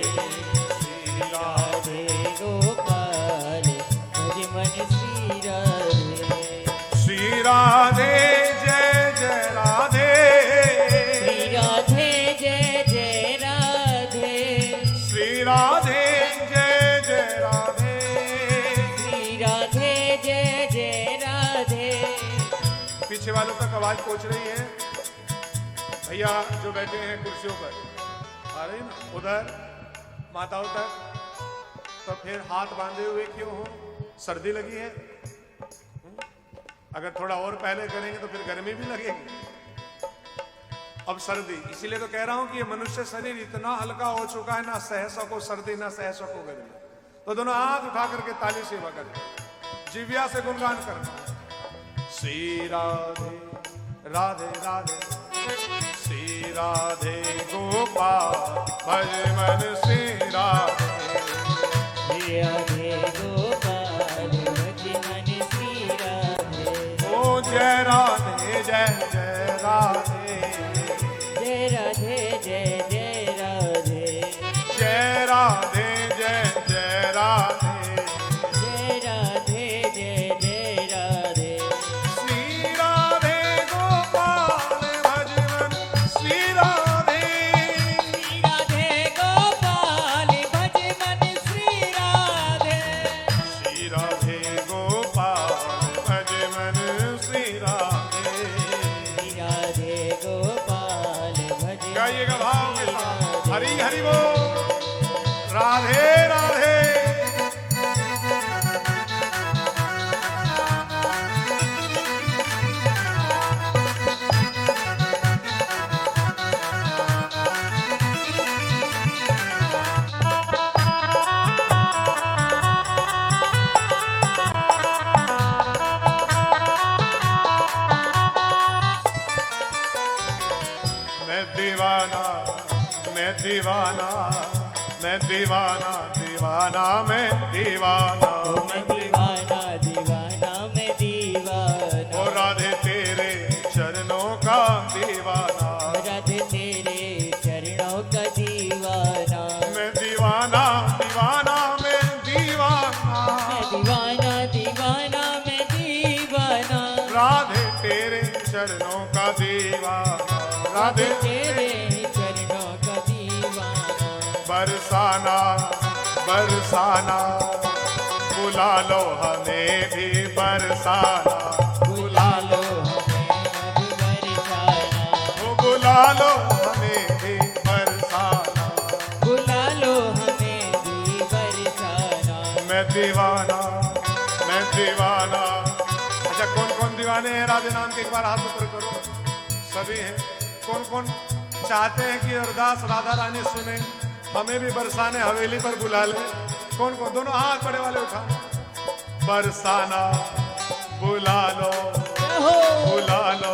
श्री राधे गोपाल भज मन श्री राधे, श्री राधे जय जय राधे, श्री राधे जय जय राधे, श्री राधे जय जय राधे, श्री राधे जय जय राधे। पीछे वालों तक आवाज पहुंच रही है। भैया जो बैठे हैं कुर्सियों पर, आ रही ना उधर माताओं तक, तो फिर हाथ बांधे हुए क्यों हो? सर्दी लगी है? अगर थोड़ा और पहले करेंगे तो फिर गर्मी भी लगेगी। अब सर्दी, इसीलिए तो कह रहा हूं कि ये मनुष्य शरीर इतना हल्का हो चुका है, ना सह सको सर्दी ना सह सको गर्मी। तो दोनों हाथ उठा करके ताली सेवा करते, जिव्या से गुणगान करना। श्री राधे राधे राधे, श्री राधे गोपाल भज मन श्री राधे, श्री राधे गोपाल भज मन श्री राधे। ओ जय राधे जय जय राधे, जय राधे जय जय राधे, जय राधे जय जय राधे, जय राधे जय जय राधे। श्री राधे गोपाल भज मन श्री राधे, श्री राधे गोपाल भज मन श्री राधे, श्री राधे गोपाल भज मन श्री राधे। श्री राधे गोपाल भज मन गाइएगा भाव के श्री साथ, राधे। हरि हरि बोल, राधे राधे। मैं दीवाना, मैं दीवाना, मैं दीवाना, दीवाना मैं दीवाना, ओ मैं दीवाना दीवाना मैं दीवाना, ओ राधे तेरे चरणों का दीवाना, राधे तेरे चरणों का दीवाना। मैं दीवाना, दीवाना मैं दीवाना, मैं दीवाना दीवाना मैं दीवाना, राधे तेरे चरणों का दीवाना, राधे राधे तेरे चरणों का दीवाना। बरसाना, बरसाना, बुला लो हमें भी बरसाना, बुला लो हमें अब बरसाना, ओ बुला लो हमें भी बरसाना, बुला लो हमें भी बरसाना। मैं दीवाना, मैं दीवाना। अच्छा कौन कौन दीवाने हैं राधे नाम के? एक बार हाथ ऊपर करो। सभी हैं। कौन कौन चाहते हैं कि अरदास राधा रानी सुने, हमें भी बरसाने हवेली पर बुला ले? कौन कौन? दोनों हाथ बड़े वाले उठा। बरसाना, बुला लो, बुला लो,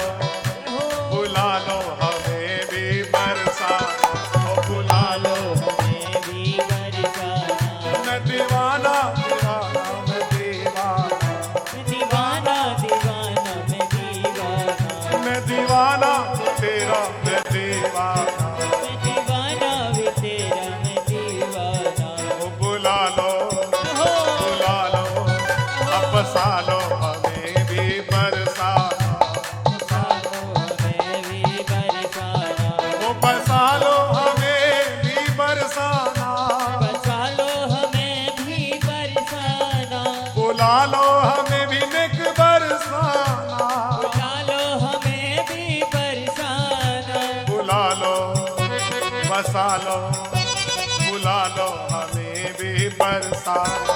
बुला लो हमें भी बरसाना, ओ बुला लो। हमें भी बरसाना। मैं दीवाना, दीवाना मैं दीवाना, मैं दीवाना दीवाना मैं दीवाना, बरसा लो, बुला लो हमें भी बरसाना,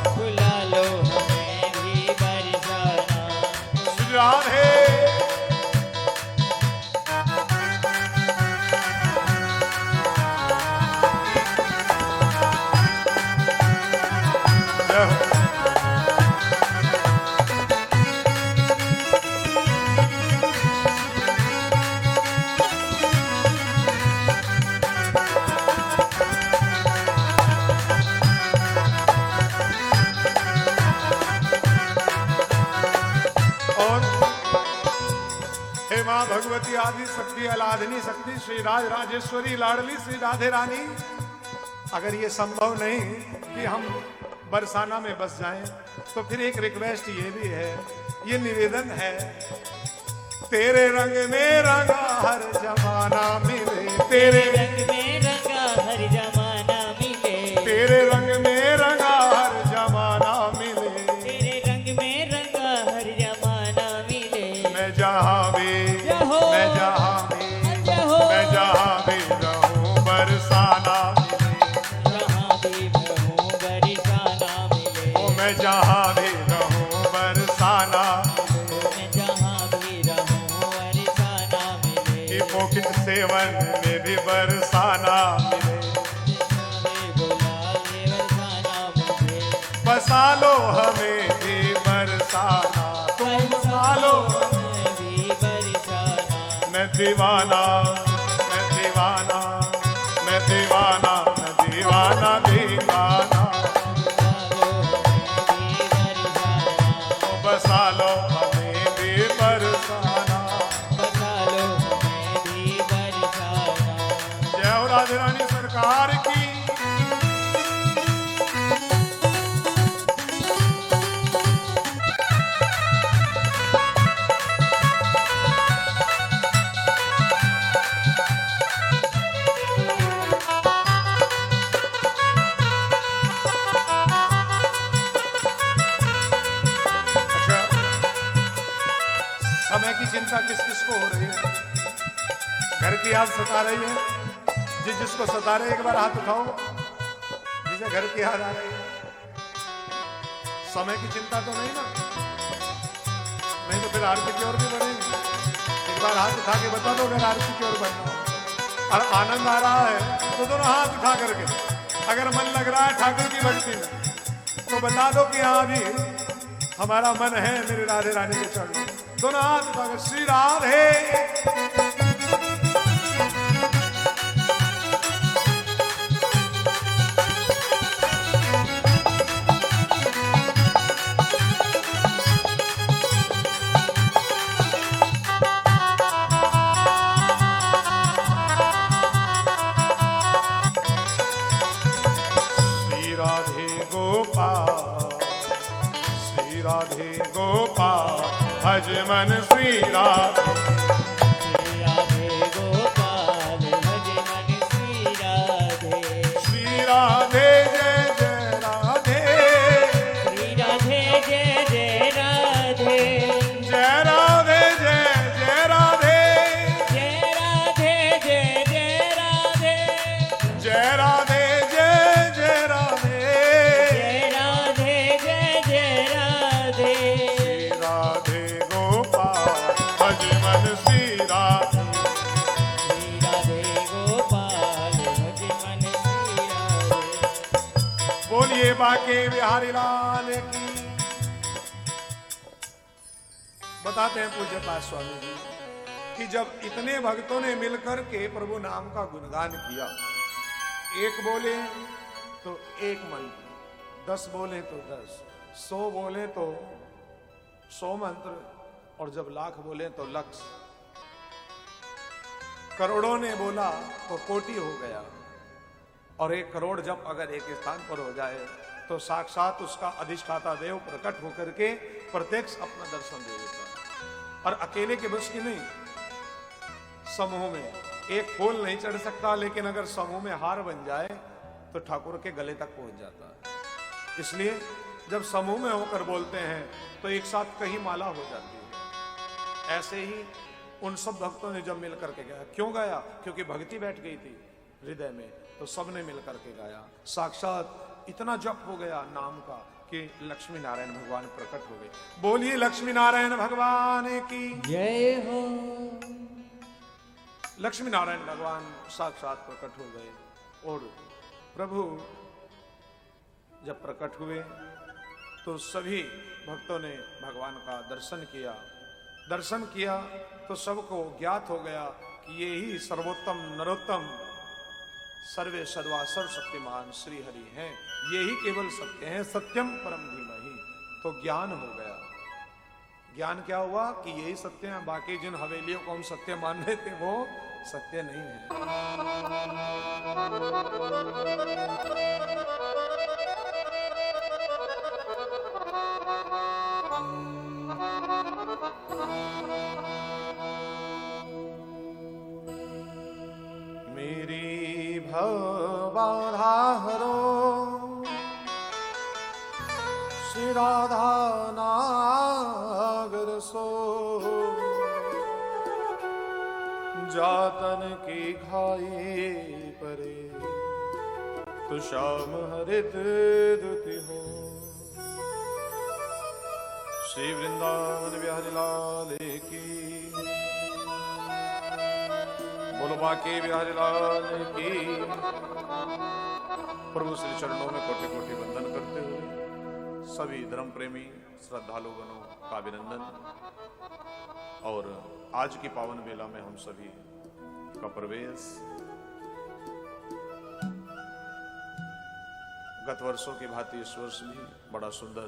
बुला लो हमें भी बरसाना। श्री राधे। जय हो। हे माँ भगवती आदि शक्ति अलाधनी शक्ति श्री राज राजेश्वरी लाडली श्री राधे रानी, अगर ये संभव नहीं कि हम बरसाना में बस जाएं, तो फिर एक रिक्वेस्ट ये भी है, ये निवेदन है, तेरे रंग में रंगा हर जमाना मिले, तेरे रंग में रंगा हर जमाना मिले, तेरे रंग में रंगा हर जमाना मिले, तेरे रंग में रंगा हर जमाना मिले। मैं जहाँ भी, जहो, मैं जहाँ भी, जहो, मैं जहाँ भी रहूं बरसाना मिले, जहाँ भी रहूं बरसाना मिले, ओ मैं जहाँ भी रहूं बरसाना मिले, मैं जहाँ भी रहूं बरसाना मिले। कि मोकित सेवन में भी बरसाना मिले, बुला ले बरसाना मुझे, बसा लो हमें भी बरसाना, तुम बसा लो, हमें भी बरसाना। मैं दीवाना, मैं दीवाना, मैं दीवाना, मैं दीवाना, दीवाना, बसा लो हमें भी बरसाना, ओ बसा लो हमें भी बसा लो हमें भी बरसाना। जय हो राधे रानी सरकार की। अच्छा, समय की चिंता किस किस को हो रही है? घर की याद सता रही है? जिसको सता रहे एक बार हाथ उठाओ, जिसे घर की याद आ रही है। समय की चिंता तो नहीं ना? नहीं तो फिर आरती की ओर भी बढ़ेंगे। एक बार हाथ उठा के बता दो अगर आरती की ओर बढ़ना हो। और आनंद आ रहा है तो दोनों हाथ उठा करके, अगर मन लग रहा है ठाकुर की भक्ति में तो बता दो कि हाँ भी हमारा मन है मेरे राधे रानी के चरणों में। दोनों हाथ उठाकर श्री राधे। श्री राधे गोपाल, श्री राधे गोपाल, भज मन श्री राधे, श्री राधे गोपाल भज मन श्री राधे, श्री राधे जय जय राधे, श्री राधे जय जय राधे, जय राधे जय जय राधे, जय राधे जय जय राधे, जय राधे जय जय राधे, जय राधे जय जय राधे। श्री राधे गोपाल भज मन श्री राधे। श्री राधे गोपाल भज मन श्री राधे। बोलिए बाके बिहारी लाल की। बताते हैं पूज्य पास स्वामी जी कि जब इतने भक्तों ने मिलकर के प्रभु नाम का गुणगान किया, एक बोले तो एक मंत्र, 10 बोले तो 10, 100 बोले तो 100 मंत्र, और जब लाख बोले तो लक्ष, करोड़ों ने बोला तो कोटि हो गया, और 1 करोड़ जब अगर एक स्थान पर हो जाए तो साक्षात उसका अधिष्ठाता देव प्रकट होकर के प्रत्यक्ष अपना दर्शन दे देता है। और अकेले के बस की नहीं, समूह में एक फूल नहीं चढ़ सकता, लेकिन अगर समूह में हार बन जाए तो ठाकुर के गले तक पहुंच जाता है। इसलिए जब समूह में होकर बोलते हैं तो एक साथ कहीं माला हो जाती है। ऐसे ही उन सब भक्तों ने जब मिल करके गाया, क्यों गाया? क्योंकि भक्ति बैठ गई थी। हृदय में, तो सबने मिलकर के गाया। साक्षात इतना जप हो गया नाम का कि लक्ष्मी नारायण भगवान प्रकट हो गए। बोलिए लक्ष्मी नारायण भगवान की जय हो। लक्ष्मी नारायण भगवान साक्षात प्रकट हो गए। और प्रभु जब प्रकट हुए तो सभी भक्तों ने भगवान का दर्शन किया। दर्शन किया तो सबको ज्ञात हो गया कि ये ही सर्वोत्तम नरोत्तम सर्वे सर्वा सर्वशक्तिमान श्री हरि हैं, ये ही केवल सत्य हैं, सत्यम परम धीमहि। तो ज्ञान हो गया। ज्ञान क्या हुआ कि यही सत्य है, बाकी जिन हवेलियों को हम सत्य मान रहे थे वो सत्य नहीं है। मेरी भवबाधा हरो श्री राधा नागर सो, जातन की खाई परे तो श्याम हरित दुति हो। श्री वृंदावन बिहारी लाल की, बोलो बाके बिहारी लाल की। प्रभु श्री चरणों में कोटि कोटि वंदन करते हुए सभी धर्म प्रेमी श्रद्धालुगणों का अभिनंदन। और आज की पावन बेला में हम सभी का प्रवेश गत वर्षों की भांति इस वर्ष भी बड़ा सुंदर